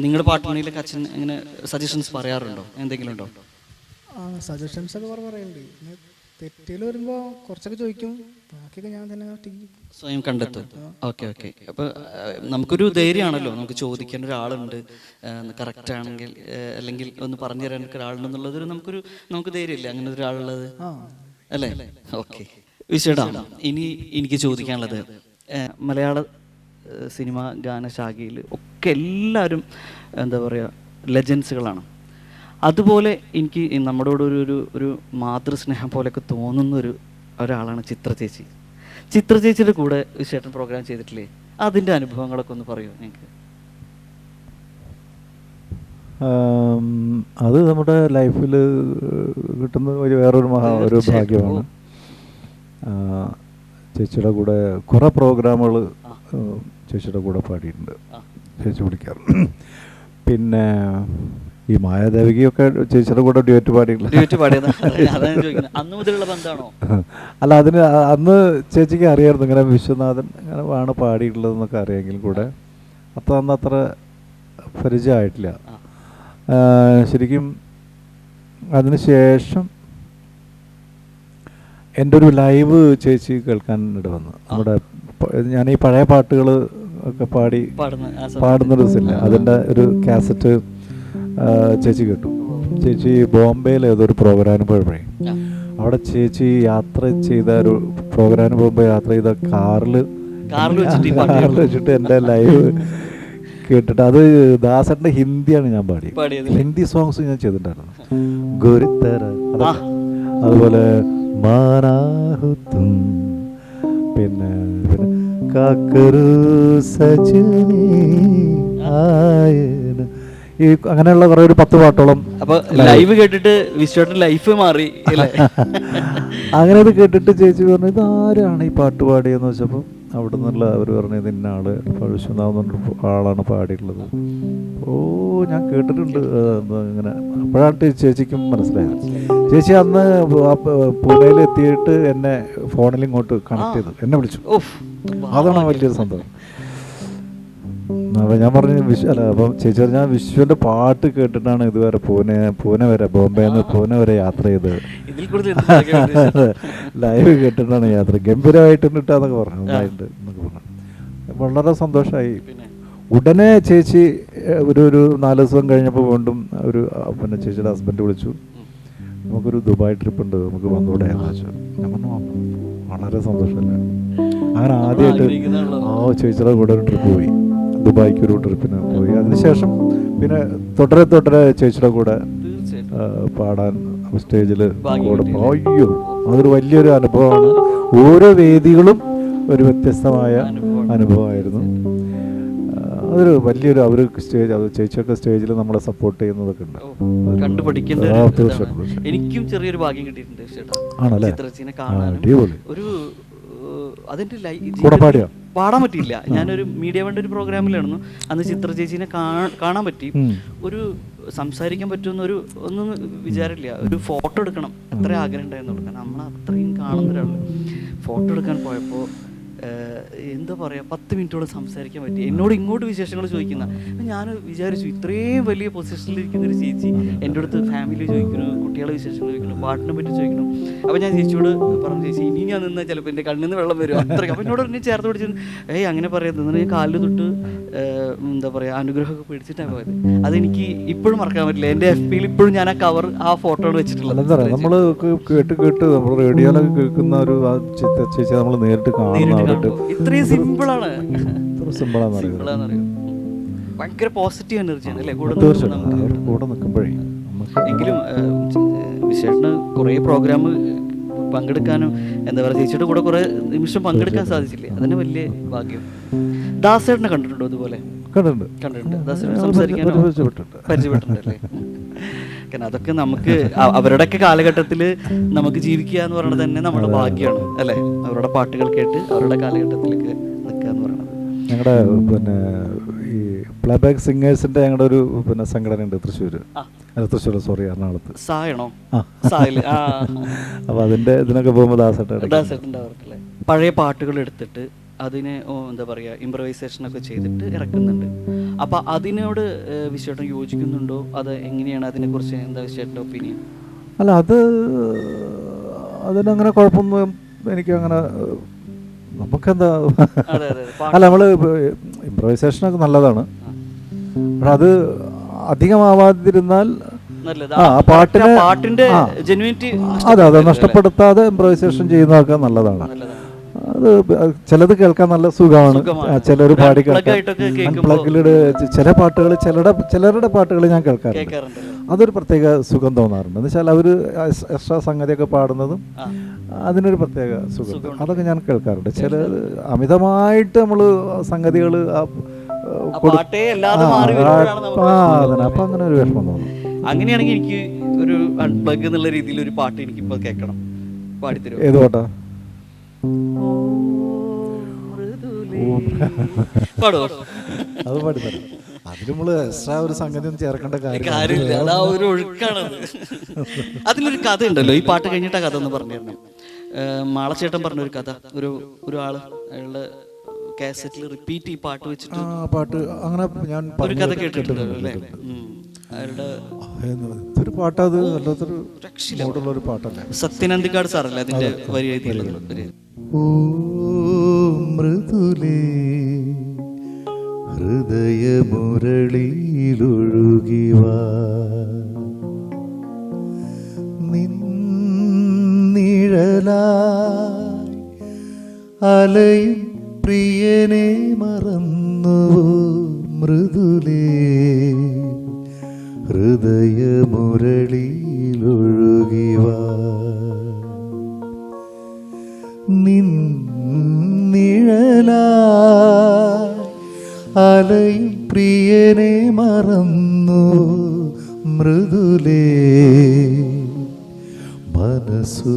നിങ്ങളുടെ പാട്ടുകളിലൊക്കെ അച്ഛൻ എങ്ങനെ സജഷൻസ് പറയാറുണ്ടോ? എന്തെങ്കിലും ഉണ്ടോ? സജഷൻസ് ഒക്കെ പറയുന്നുണ്ട്. പിന്നെ തെറ്റുകൾ വരുമ്പോൾ കുറച്ചൊക്കെ ചോദിക്കും, ബാക്കിയൊക്കെ ഞാൻ തന്നെ സ്വയം കണ്ടെത്തും. Okay okay. അപ്പോൾ നമുക്കൊരു ധൈര്യമാണല്ലോ, നമുക്ക് ചോദിക്കേണ്ട ഒരാളുണ്ട്, കറക്റ്റ് ആണെങ്കിൽ അല്ലെങ്കിൽ ഒന്ന് പറഞ്ഞു തരാനൊക്കെ ഒരാളുണ്ടെന്നുള്ളതൊരു നമുക്ക് ധൈര്യമില്ല അങ്ങനെ ഒരാളുള്ളത് അല്ലേ? ഓക്കെ വിശ്വടാ, ഇനി എനിക്ക് ചോദിക്കാനുള്ളത് മലയാള സിനിമ ഗാനശാഖയിൽ ഒക്കെ എല്ലാവരും എന്താ പറയുക ലെജൻസുകളാണ്. അതുപോലെ എനിക്ക് നമ്മളോടൊരു മാതൃസ്നേഹം പോലെയൊക്കെ തോന്നുന്ന ഒരാളാണ് ചിത്ര ചേച്ചി. ചിത്ര ചേച്ചിയുടെ കൂടെ വിശേഷം പ്രോഗ്രാം ചെയ്തിട്ടില്ലേ? അതിൻ്റെ അനുഭവങ്ങളൊക്കെ ഒന്ന് പറയൂ നിങ്ങൾക്ക്. അത് നമ്മുടെ ലൈഫിൽ കിട്ടുന്ന വേറൊരു ഒരു ഭാഗ്യമാണ്. ചേച്ചിയുടെ കൂടെ കുറേ പ്രോഗ്രാമുകൾ ചേച്ചിയുടെ കൂടെ പാടിയിട്ടുണ്ട്, ചേച്ചി വിളിക്കാറുണ്ട്. പിന്നെ ഈ മായാദേവികയൊക്കെ ചേച്ചിയുടെ കൂടെ ഡ്യൂറ്റ് പാടിയിട്ടുണ്ട്. അല്ല, അതിന് അന്ന് ചേച്ചിക്ക് അറിയായിരുന്നു ഇങ്ങനെ വിശ്വനാഥൻ ഇങ്ങനെ ആണ് പാടിയിട്ടുള്ളതെന്നൊക്കെ അറിയാമെങ്കിലും കൂടെ അന്ന് അത്ര പരിചയമായിട്ടില്ല. ശരിക്കും അതിന് ശേഷം എൻ്റെ ഒരു ലൈവ് ചേച്ചി കേൾക്കാൻ ഇടവന്നു. നമ്മുടെ ഞാൻ ഈ പഴയ പാട്ടുകൾ ഒക്കെ പാടുന്ന ദിവസമില്ല, അതിൻ്റെ ഒരു കാസറ്റ് ചേച്ചി കേട്ടു. ചേച്ചി ബോംബെയിൽ ഏതൊരു പ്രോഗ്രാമിന് പോയപ്പോഴേ അവിടെ ചേച്ചി യാത്ര ചെയ്ത ഒരു പ്രോഗ്രാമിന് പോകുമ്പോൾ യാത്ര ചെയ്ത കാറിൽ വെച്ചിട്ട് എൻ്റെ ലൈവ് കേട്ടിട്ട്, അത് ദാസന്റെ ഹിന്ദിയാണ് ഞാൻ പാടിയത്. ഹിന്ദി സോങ്സ് ഞാൻ ചെയ്തിട്ടുണ്ടായിരുന്നു. ഗുരുത്തര, അതുപോലെ മാനാഹുത്തും, പിന്നെ കാക്കരു സജനി ആയന, ഈ അങ്ങനെയുള്ള കുറെ ഒരു 10 പാട്ടോളം. അപ്പൊ ലൈവ് കേട്ടിട്ട് വിശ്വന്റെ ലൈഫ് മാറി. അങ്ങനെ അത് കേട്ടിട്ട് ചേച്ചി പറഞ്ഞു ഇത് ആരാണ് ഈ പാട്ട് പാടിയെന്ന് വെച്ചപ്പോൾ അവിടെ നിന്നുള്ള അവർ പറഞ്ഞത് ഇന്ന ആള് വിശ്വനാഥ് ആളാണ് പാടിയിട്ടുള്ളത്. ഓ, ഞാൻ കേട്ടിട്ടുണ്ട് ഇങ്ങനെ. അപ്പോഴാണ് ചേച്ചിക്കും മനസ്സിലായത്. ചേച്ചി അന്ന് പൂനെയിൽ എത്തിയിട്ട് എന്നെ ഫോണിൽ ഇങ്ങോട്ട് കണക്ട് ചെയ്തു, എന്നെ വിളിച്ചു. അതാണ് വലിയൊരു സന്തോഷം. അപ്പം ഞാൻ പറഞ്ഞു അപ്പം ചേച്ചി പറഞ്ഞു ഞാൻ വിശ്വന്റെ പാട്ട് കേട്ടിട്ടാണ് ഇതുവരെ പൂനെ വരെ, ബോംബെന്ന് പൂനെ വരെ യാത്ര ചെയ്ത്, ലൈവ് കേട്ടിട്ടാണ് യാത്ര. ഗംഭീരമായിട്ടുണ്ട് എന്നൊക്കെ പറഞ്ഞു, നന്നായിട്ട് എന്നൊക്കെ പറഞ്ഞു. വളരെ സന്തോഷമായി. ഉടനെ ചേച്ചി ഒരു 4 ദിവസം കഴിഞ്ഞപ്പോൾ വീണ്ടും പിന്നെ ചേച്ചിയുടെ ഹസ്ബൻഡ് വിളിച്ചു, നമുക്കൊരു ദുബായ് ട്രിപ്പ് ഉണ്ട്, നമുക്ക് വന്നൂടെ എന്ന് വെച്ചു. ഞാൻ പറഞ്ഞു വളരെ സന്തോഷമല്ലേ. അങ്ങനെ ആദ്യമായിട്ട് ചേച്ചിയുടെ കൂടെ ഒരു ട്രിപ്പ് പോയി, ദുബായ്ക്ക് ഒരു ട്രിപ്പിന് പോയി. അതിനുശേഷം പിന്നെ തുടരെ ചേച്ചിയുടെ കൂടെ പാടാൻ സ്റ്റേജിൽ കൂടെ. അയ്യോ, അതൊരു വലിയൊരു അനുഭവമാണ്. ഓരോ വേദികളും ഒരു വ്യത്യസ്തമായ അനുഭവമായിരുന്നു. അത് അതൊരു വലിയൊരു അവർ സ്റ്റേജ് ചേച്ചിയൊക്കെ സ്റ്റേജിൽ നമ്മളെ സപ്പോർട്ട് ചെയ്യുന്നതൊക്കെ ഉണ്ട്. കണ്ടു പഠിക്കേണ്ട ഒരു ഇതാണ്. തീർച്ചയായിട്ടും എനിക്കും ചെറിയൊരു ഭാഗ്യം കിട്ടിയിട്ടുണ്ട് ചേട്ടാ ആണല്ലേ? ചിത്രചേച്ചിനെ കാണാനും അടിപൊളി. ഒരു അതിന്റെ കൂടെ പാടിയോ? പാടാൻ പറ്റിയില്ല. ഞാനൊരു മീഡിയ വേണ്ട ഒരു പ്രോഗ്രാമിലായിരുന്നു അന്ന്. ചിത്ര ചേച്ചിനെ കാണാൻ പറ്റി. ഒരു സംസാരിക്കാൻ പറ്റുമെന്നൊരു ഒന്നും വിചാരമില്ല. ഒരു ഫോട്ടോ എടുക്കണം അത്ര ആഗ്രഹം ഉണ്ടായിരുന്നുള്ളൂ. കാരണം നമ്മൾ അത്രയും കാണുന്ന ഒരാൾ ഫോട്ടോ എടുക്കാൻ പോയപ്പോൾ എന്താ പറയുക 10 മിനിറ്റോളം സംസാരിക്കാൻ പറ്റി. എന്നോട് ഇങ്ങോട്ട് വിശേഷങ്ങൾ ചോദിക്കുന്ന ഞാൻ വിചാരിച്ചു ഇത്രയും വലിയ പൊസിഷനിലിരിക്കുന്ന ഒരു ചേച്ചി എൻ്റെ അടുത്ത് ഫാമിലി ചോദിക്കുന്നു, കുട്ടികളെ വിശേഷങ്ങൾ ചോദിക്കുന്നു, പാട്ടിനെ പറ്റി ചോദിക്കുന്നു. അപ്പോൾ ഞാൻ ചേച്ചിയോട് പറഞ്ഞു, ചേച്ചി ഇനി ഞാൻ നിന്നാൽ ചിലപ്പോൾ എൻ്റെ കണ്ണിൽ നിന്ന് വെള്ളം വരും അത്രയ്ക്ക്. അപ്പോൾ എന്നോട് എന്നെ ചേർത്ത് പിടിച്ചു അങ്ങനെ പറയുന്നത് ഞാൻ കാലിൽ തൊട്ട് എന്താ പറയുക അനുഗ്രഹമൊക്കെ പിടിച്ചിട്ടാണ് പോയത്. അതെനിക്ക് ഇപ്പോഴും മറക്കാൻ പറ്റില്ല. എൻ്റെ FB-യിൽ ഇപ്പോഴും ഞാൻ ആ ഫോട്ടോ ആണ് വെച്ചിട്ടുള്ളത്. എന്താ പറയുക, നമ്മൾ കേട്ട് നമ്മൾ റേഡിയോയിലൊക്കെ കേൾക്കുന്ന ഒരു ചേച്ചി നമ്മൾ നേരിട്ട് കാണുന്ന ഇത്രയും സിമ്പിളാണ്. ഭയങ്കര പോസിറ്റീവ് എനർജിയാണ് അല്ലേ കൂടെ നിൽക്കുമ്പോഴേ. എങ്കിലും വിശേഷന് കുറേ പ്രോഗ്രാം പങ്കെടുക്കാനും എന്താ പറയുക ചേച്ചിയുടെ കൂടെ കുറെ നിമിഷം പങ്കെടുക്കാൻ സാധിച്ചില്ലേ, അതിന് വലിയ ഭാഗ്യം. ദാസേട്ടനെ കണ്ടിട്ടുണ്ടോ? അതുപോലെ കണ്ടിട്ടുണ്ട്. ദാസേട്ടൻ സംസാരിക്കാനോ പരിചയപ്പെട്ടിട്ടുണ്ടല്ലേ? കാരണം അതൊക്കെ നമുക്ക് അവരുടെയൊക്കെ കാലഘട്ടത്തിൽ നമുക്ക് ജീവിക്കുക എന്ന് പറയുന്നത് തന്നെ നമ്മുടെ ഭാഗ്യമാണ് അല്ലേ? അവരുടെ പാട്ടുകൾ കേട്ട് അവരുടെ കാലഘട്ടത്തിലേക്ക് നിൽക്കുക എന്ന് പറയുന്നത്. ഞങ്ങളുടെ പിന്നെ ഈ പ്ലേബാക്ക് സിംഗേഴ്സിന്റെ ഞങ്ങളുടെ ഒരു പിന്നെ സംഘടന ഉണ്ട് തൃശ്ശൂർ, സോറി എറണാകുളത്ത്. സായണോ? അപ്പൊ അതിന്റെ ഇതിനൊക്കെ പോകുമ്പോൾ ദാസേട്ടൻ്റെ അവർക്കല്ലേ പഴയ പാട്ടുകൾ എടുത്തിട്ട് അതിനെ എന്താ പറയുക ഇംപ്രവൈസേഷനൊക്കെ ചെയ്തിട്ട് ഇറക്കുന്നുണ്ട്. അപ്പം അതിനോട് വിശേഷം യോജിക്കുന്നുണ്ടോ? അത് എങ്ങനെയാണ്? അതിനെക്കുറിച്ച് എന്താ വിശേഷൻ്റെ ഒപ്പീനിയൻ? അല്ല, അതിനങ്ങനെ കുഴപ്പമൊന്നും എനിക്ക് അങ്ങനെ നമുക്കെന്താ. അല്ല, നമ്മൾ ഇംപ്രവൈസേഷനൊക്കെ നല്ലതാണ്. പക്ഷെ അത് അധികമാവാതിരുന്നാൽ പാട്ടിന്റെ അതെ നഷ്ടപ്പെടുത്താതെ ഇംപ്രവൈസേഷൻ ചെയ്യുന്നതൊക്കെ നല്ലതാണ്. അത് ചിലത് കേൾക്കാൻ നല്ല സുഖമാണ്, ചിലർ പാടി അൺപ്ലഗ്ഡ് ചില പാട്ടുകൾ ചിലരുടെ പാട്ടുകൾ ഞാൻ കേൾക്കാറുണ്ട്. അതൊരു പ്രത്യേക സുഖം തോന്നാറുണ്ട്. എന്ന് വെച്ചാൽ അവർ എക്സ്ട്രാ സംഗതിയൊക്കെ പാടുന്നതും അതിനൊരു പ്രത്യേക സുഖം, അതൊക്കെ ഞാൻ കേൾക്കാറുണ്ട്. ചില അമിതമായിട്ട് നമ്മൾ സംഗതികൾ അപ്പൊ അങ്ങനെ ഒരു വിഷമം തോന്നും. അങ്ങനെയാണെങ്കിൽ എനിക്ക് ഒരു അൺപ്ലഗ് എന്നുള്ള രീതിയിൽ ഒരു പാട്ട് എനിക്കിപ്പോ കേൾക്കണം. പാടിത്തരും. ഏത് പാട്ടാ? അത് പാടിത്തരാം. അതിൽ നമ്മള് എക്സ്ട്രാ ഒരു സംഗതി ഒന്നും ചേർക്കേണ്ട കാര്യമില്ല. അതാ ഒരു ഒഴുക്കാണത്. അതിലൊരു കഥ ഉണ്ടല്ലോ, ഈ പാട്ട് കഴിഞ്ഞിട്ട് കഥ ഒന്ന് പറഞ്ഞു തരണം. മാളച്ചേട്ടൻ പറഞ്ഞൊരു കഥ. ഒരാള് അയാളുടെ കാസറ്റിൽ റിപ്പീറ്റ് ഈ പാട്ട് വെച്ചിട്ട് പാട്ട് അങ്ങനെ ഞാൻ ഒരു കഥ കേട്ടിട്ടുണ്ടല്ലോ അല്ലേ? ഒരു പാട്ടത് വല്ലാത്തൊരു രക്ഷയിലുള്ള പാട്ടല്ലേ. സത്യനന്ദിക്കാട് സാറല്ലേ അതിന്റെ വരി എഴുതിയുള്ളത്? ഓ മൃദുലേ ഹൃദയമുരളിയിലൊഴുകിവാ നിന്നിഴലായി അലയും പ്രിയനെ മറന്നുവോ മൃദുലേ ഹൃദയമുരളിയിലൊഴുകിവാ നിന്നിഴലായി അലയും പ്രിയനെ മറന്നു മൃദുലേ മനസ്സു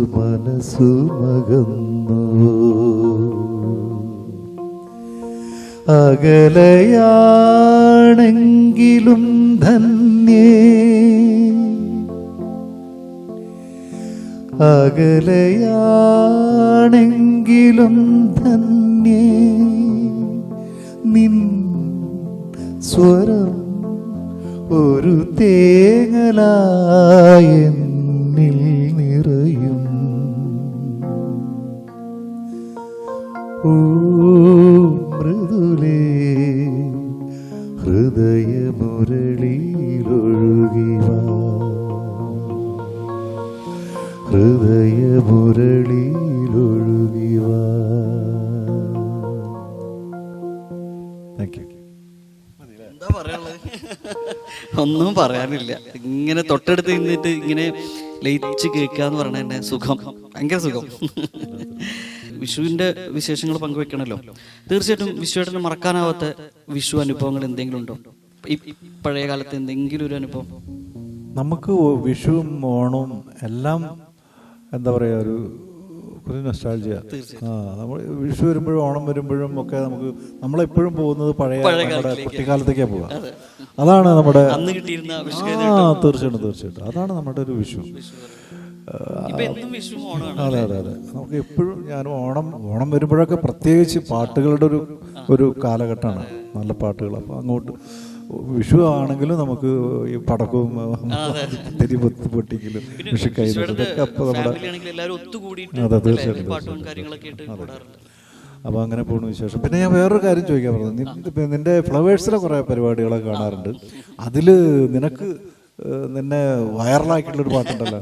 മകന്നു അകലയാണെങ്കിലും ധന്യേ അകലയാണെങ്കിലും ധന്യേ നിൻ സ്വരം ഒരു തേങ്ങലായെന്നിൽ നിറയും ഓ മൃദുലേ ഹൃദയമുരളിയിലൊഴുകിവാ ഹൃദയമുരളിയിലൊഴുകിവാ. എന്താ പറയാനുള്ളത്? ഒന്നും പറയാനില്ല. ഇങ്ങനെ തൊട്ടടുത്ത് നിന്നിട്ട് ഇങ്ങനെ ലയിച്ച് കേൾക്കുക എന്ന് പറഞ്ഞ തന്നെ സുഖം, ഭയങ്കര സുഖം. വിഷുവിൻ്റെ വിശേഷങ്ങൾ പങ്കുവെക്കണമല്ലോ. തീർച്ചയായിട്ടും വിഷുവേട്ടന് മറക്കാനാവാത്ത വിഷു അനുഭവങ്ങൾ എന്തെങ്കിലും ഉണ്ടോ? ഈ പഴയ കാലത്ത് എന്തെങ്കിലും ഒരു അനുഭവം? നമുക്ക് വിഷുവും ഓണവും എല്ലാം എന്താ പറയുക, ഒരു നൊസ്റ്റാൾജിയ. നമ്മൾ വിഷു വരുമ്പോഴും ഓണം വരുമ്പോഴും ഒക്കെ നമ്മളെപ്പോഴും പോകുന്നത് പഴയ നമ്മുടെ കുട്ടിക്കാലത്തേക്കാണ് പോവുക. അതാണ് നമ്മുടെ തീർച്ചയായിട്ടും അതാണ് നമ്മുടെ ഒരു വിഷു. അതെ അതെ അതെ, നമുക്ക് എപ്പോഴും ഞാനും ഓണം വരുമ്പോഴൊക്കെ പ്രത്യേകിച്ച് പാട്ടുകളുടെ ഒരു കാലഘട്ടമാണ്, നല്ല പാട്ടുകൾ. അപ്പോൾ അങ്ങോട്ട് വിഷു ആണെങ്കിലും നമുക്ക് ഈ പടക്കവും തിരി പൊട്ടിക്കലും വിഷുക്കൈതൊക്കെ അപ്പോൾ നമ്മുടെ അതെ തീർച്ചയായിട്ടും. അപ്പോൾ അങ്ങനെ പോകുന്ന വിശേഷം. പിന്നെ ഞാൻ വേറൊരു കാര്യം ചോദിക്കാൻ പറഞ്ഞു, നിന്റെ ഫ്ലവേഴ്സിലെ കുറേ പരിപാടികളൊക്കെ കാണാറുണ്ട്. അതിൽ നിന്നെ വൈറലാക്കിയിട്ടുള്ളൊരു പാട്ടുണ്ടല്ലോ.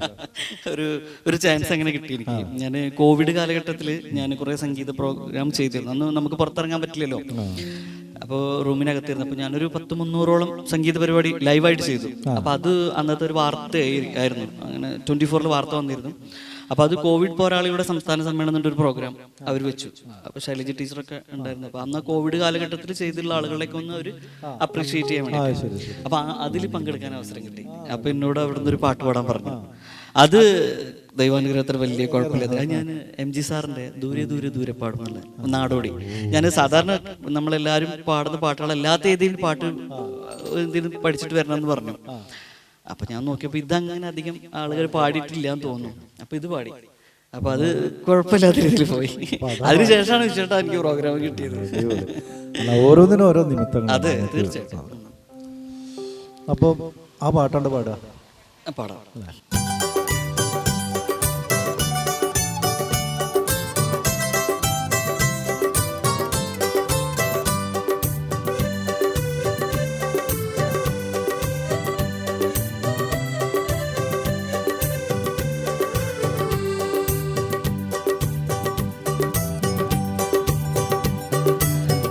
ഒരു ചാൻസ് അങ്ങനെ കിട്ടി എനിക്ക്. ഞാൻ കോവിഡ് കാലഘട്ടത്തിൽ ഞാൻ കുറേ സംഗീത പ്രോഗ്രാം ചെയ്തിരുന്നു. അന്ന് നമുക്ക് പുറത്തിറങ്ങാൻ പറ്റില്ലല്ലോ. അപ്പോൾ റൂമിനകത്തിരുന്നു. അപ്പോൾ ഞാനൊരു 100-300ഓളം സംഗീത പരിപാടി ലൈവായിട്ട് ചെയ്തു. അപ്പോൾ അത് അന്നത്തെ ഒരു വാർത്ത ആയിരുന്നു, അങ്ങനെ 24-ൽ വാർത്ത വന്നിരുന്നു. അപ്പോൾ അത് കോവിഡ് പോരാളിയുടെ സംസ്ഥാന സമ്മേളനം ഒരു പ്രോഗ്രാം അവർ വെച്ചു. അപ്പോൾ ശൈലജ ടീച്ചറൊക്കെ ഉണ്ടായിരുന്നു. അപ്പോൾ അന്ന് കോവിഡ് കാലഘട്ടത്തിൽ ചെയ്തിട്ടുള്ള ആളുകളെയൊക്കെ ഒന്ന് അവർ അപ്രീഷിയേറ്റ് ചെയ്യാൻ വേണ്ടി, അപ്പോൾ അതിൽ പങ്കെടുക്കാൻ അവസരം കിട്ടി. അപ്പോൾ എന്നോട് അവിടുന്ന് ഒരു പാട്ട് പാടാൻ പറഞ്ഞു. അത് ദൈവാനുഗ്രഹത്തിൽ വലിയ കുഴപ്പമില്ല. ഞാൻ MG സാറിൻ്റെ ദൂരെ ദൂരെ ദൂരെ പാടുന്നുള്ള നാടോടി, ഞാൻ സാധാരണ നമ്മളെല്ലാവരും പാടുന്ന പാട്ടുകൾ അല്ലാത്ത ഏതെങ്കിലും പാട്ട് എന്തെങ്കിലും പഠിച്ചിട്ട് വരണമെന്ന് പറഞ്ഞു. അപ്പൊ ഞാൻ നോക്കിയപ്പോൾ ഇതങ്ങനെ അധികം ആളുകൾ പാടിയിട്ടില്ല എന്ന് തോന്നുന്നു. അപ്പൊ ഇത് പാടി. അപ്പൊ അത് കുഴപ്പമില്ലാത്ത രീതിയിൽ പോയി. അതിനുശേഷമാണ് വിശേഷം എനിക്ക് പ്രോഗ്രാം കിട്ടിയത്. ഓരോന്നിനും ഓരോ നിമിത്തങ്ങൾ. അതെ തീർച്ചയായിട്ടും. അപ്പോൾ ആ പാട്ടാണ്ട് പാടാം.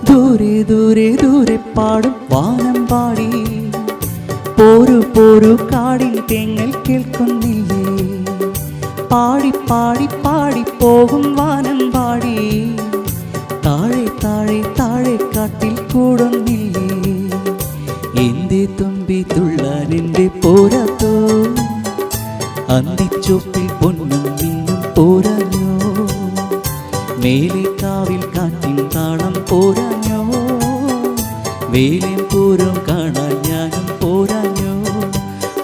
ദൂരെ ദൂരെ ദൂരെ പാടും വാനം പാടി, പോരു പോരു കാടിൻ തേങ്ങൽ കേൾക്കുന്നില്ലേ, പാടി പാടി പാടി പോകും വാനം പാടി, താഴെ താഴെ താഴെ കാട്ടിൽ കൂടുന്നില്ലേ, എന്തേ തുമ്പി തുള്ളാൻ എൻ്റെ പോരാത്തോ, അന്തിച്ചോപ്പിൽ പൊന്നും മിന്നും പോരാഞ്ഞോ, മേലെ കാവിൽ കാറ്റിൻ താളം പോരാഞ്ഞോ, വേലയും പൂരം കാണാൻ ഞാനും പോരാഞ്ഞോ,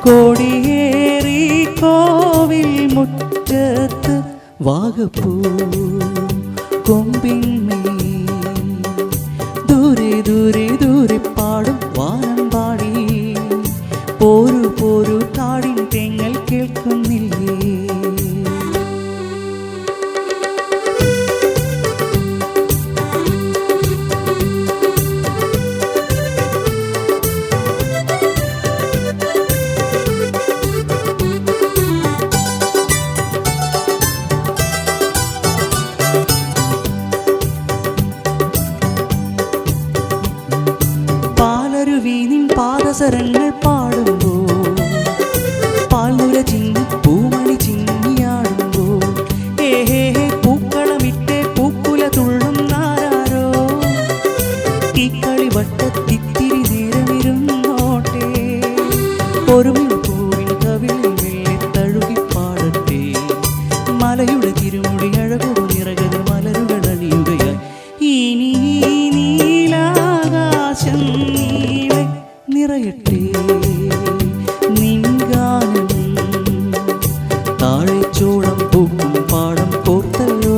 കോടിയേറി കോവിൽ മുറ്റത്ത് വാഗപ്പൂ കൊമ്പിന്മേൽ, ദൂരെ ദൂരെ ദൂരെ പാടും വാനം പാടി, പോരു പോരു കാടിൻ തേങ്ങൽ കേൾക്കുന്നില്ലേ. പാദസരങ്ങൾ പാടുമ്പോൾ പാൽനുര ചിങ്ങി പൂമണി ചിങ്ങിയാടുമ്പോൾ, ഏഹേ പൂക്കളമിട്ട് പൂക്കുല തുള്ളുന്നാരോ, ഈ കളി വട്ടത്തിത്തിരി നേരമിരുന്നോട്ടെ, ഒരുമിൻ പൂവിൻ കവിളിൽ വെള്ളി തഴുകി പാടട്ടെ, മലയുടെ തിരുമുടി അഴകൊടു നിറകതിർ മലരുകൾ അണിയുകയായി, ഇനി നീലാകാശം നിറയട്ടെ നിൻഗാനം, താഴെ ചോളം പൂക്കും പാടം കോർത്തല്ലോ,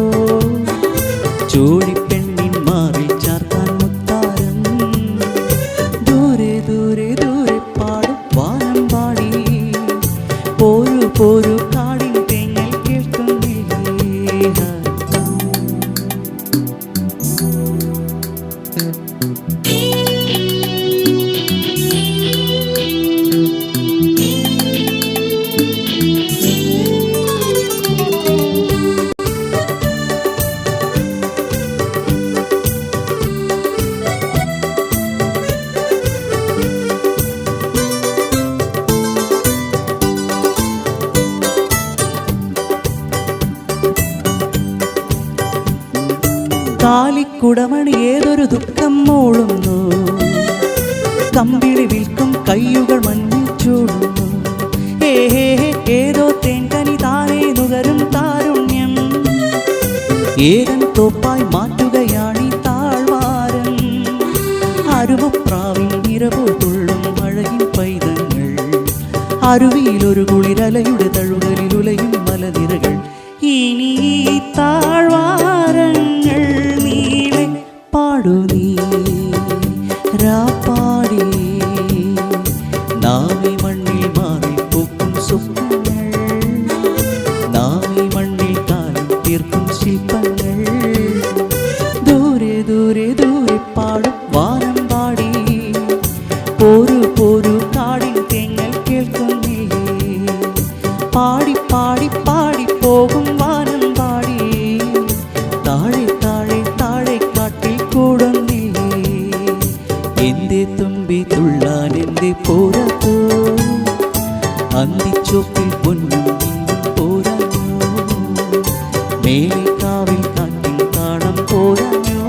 ചോടിപ്പെണ്ണിൻ മാറിൽ ചാർത്താൻ മുത്താരം, ദൂരെ ദൂരെ ദൂരെ പാടും വാനം പാടി, പോരു പോരു കാടിൻ തേങ്ങൽ കേൾക്കുന്നില്ലേ. കാലിക്കുടമണി ഏതൊരു ദുഃഖം മൂളുന്നു, കമ്പിളി വിൽക്കും കയ്യുകൾ മഞ്ഞിൽ ചൂടുന്നു. ഏതോ തേൻകനി താനേ നുകരും താരുണ്യം, ഏതൻ തോപ്പായി മാറ്റുകയാണീ താഴ്വാരം. അരുമപ്രാവിൻ നിരപോൽ തുള്ളും അഴകിൻ പൈതങ്ങൾ, അരുവിയിലൊരു കുളിരലയുടെ തഴുകലിലുലയും മലനിരകൾ. ഇനി താഴ്വാരങ്ങൾ നീളെ പാടു നീ രാപ്പാടി, നാമി മണ്ണിൽ മാറി പൂക്കും സ്വപ്നങ്ങൾ, നാമി മണ്ണിൽ കാലം തീർക്കും ശില്പങ്ങൾ. ദൂരെ ദൂരെ ദൂരെ പാടും വാനം പാടി, പോരു പോരു കാടിൻ തേങ്ങൽ കേൾക്കുന്നേ. പാടി പാടി പാടി പോകും വാനം പാടി, താഴെ താഴെ താഴെ കാട്ടിൽ കൂടുന്നേ. എന്റെ തുമ്പി തുള്ളാൻ എന്റെ പോരാത്തോ, അന്തിച്ചോപ്പിൽ പൊന്നും ഇന്നും പോരാഞ്ഞോ, മേലെ കാവിൽ കാറ്റിൽ താളം പോരാഞ്ഞോ,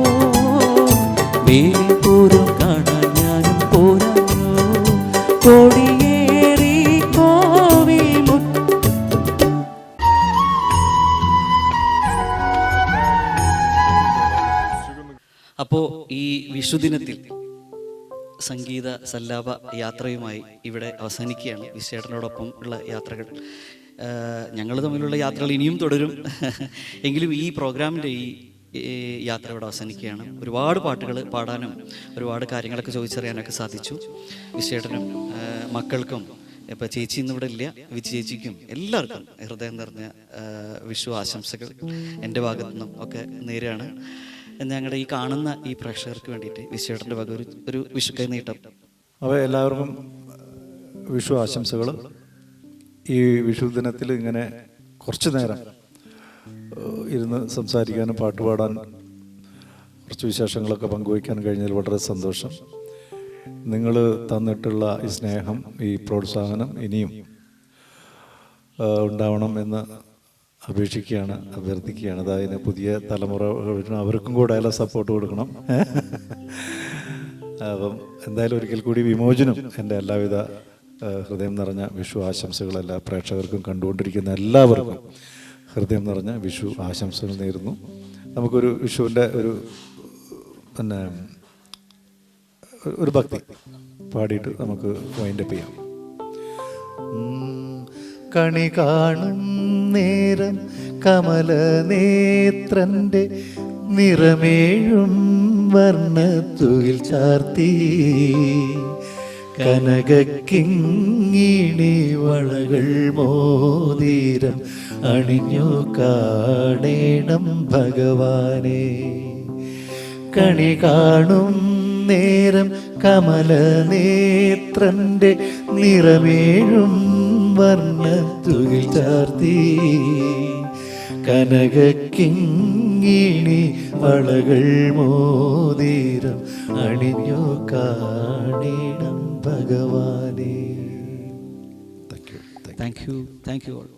വേലി പോരും കാണാൻ ഞാനും പോരാഞ്ഞോ. കൊടിയേറി കോവിൽ അപ്പോൾ ഈ വിഷുദിനത്തിൽ സംഗീത സല്ലാപ യാത്രയുമായി ഇവിടെ അവസാനിക്കുകയാണ്. വിശേഷനോടൊപ്പം ഉള്ള യാത്രകൾ ഞങ്ങൾ തമ്മിലുള്ള യാത്രകൾ ഇനിയും തുടരും. എങ്കിലും ഈ പ്രോഗ്രാമിൻ്റെ ഈ യാത്ര ഇവിടെ അവസാനിക്കുകയാണ്. ഒരുപാട് പാട്ടുകൾ പാടാനും ഒരുപാട് കാര്യങ്ങളൊക്കെ ചോദിച്ചറിയാനൊക്കെ സാധിച്ചു. വിശേഷനും മക്കൾക്കും ഇപ്പോൾ ചേച്ചി ഇന്നിവിടെ ഇല്ല, വിജി ചേച്ചിക്കും എല്ലാവർക്കും ഹൃദയം നിറഞ്ഞ വിഷു ആശംസകൾ എൻ്റെ ഭാഗത്തു നിന്നും ഒക്കെ നേരെയാണ്. ഞങ്ങളുടെ ഈ കാണുന്ന ഈ പ്രേക്ഷകർക്ക് വേണ്ടിയിട്ട് വിശേഷൻ്റെ വക ഒരു വിഷു കൈ നീട്ടം. അപ്പോൾ എല്ലാവർക്കും വിഷു ആശംസകൾ. ഈ വിഷു ദിനത്തിൽ ഇങ്ങനെ കുറച്ച് നേരം ഇരുന്ന് സംസാരിക്കാനും പാട്ടുപാടാൻ കുറച്ച് വിശേഷങ്ങളൊക്കെ പങ്കുവയ്ക്കാൻ കഴിഞ്ഞതിൽ വളരെ സന്തോഷം. നിങ്ങൾ തന്നിട്ടുള്ള ഈ സ്നേഹം, ഈ പ്രോത്സാഹനം ഇനിയും ഉണ്ടാവണം എന്ന് അപേക്ഷിക്കുകയാണ്, അഭ്യർത്ഥിക്കുകയാണ്. അതായത് പുതിയ തലമുറ അവർക്കും കൂടെ എല്ലാം സപ്പോർട്ട് കൊടുക്കണം. അപ്പം എന്തായാലും ഒരിക്കൽ കൂടി വിമോചനം എൻ്റെ എല്ലാവിധ ഹൃദയം നിറഞ്ഞ വിഷു ആശംസകൾ എല്ലാ പ്രേക്ഷകർക്കും, കണ്ടുകൊണ്ടിരിക്കുന്ന എല്ലാവർക്കും ഹൃദയം നിറഞ്ഞ വിഷു ആശംസകൾ നേരുന്നു. നമുക്കൊരു വിഷുവിൻ്റെ പിന്നെ ഒരു ഭക്തി പാടിയിട്ട് നമുക്ക് വൈൻഡപ്പ് ചെയ്യാം. കണി കാണും നേരം കമലനേത്രന്റെ നിറമേഴും വർണ്ണത്തുകിൽ ചാർത്തി, കനകക്കിങ്ങിണി വളകൾ മോതിരം അണിഞ്ഞു കാണേണം ഭഗവാനെ. കണി കാണും നേരം കമലനേത്രന്റെ നിറമേഴും വർണ്ണത്തുകിൽ ചാർത്തി, കനകക്കിങ്ങിണി വളകൾ മോതിരം അണിഞ്ഞു കാണേണം ഭഗവാനെ. Thank you all.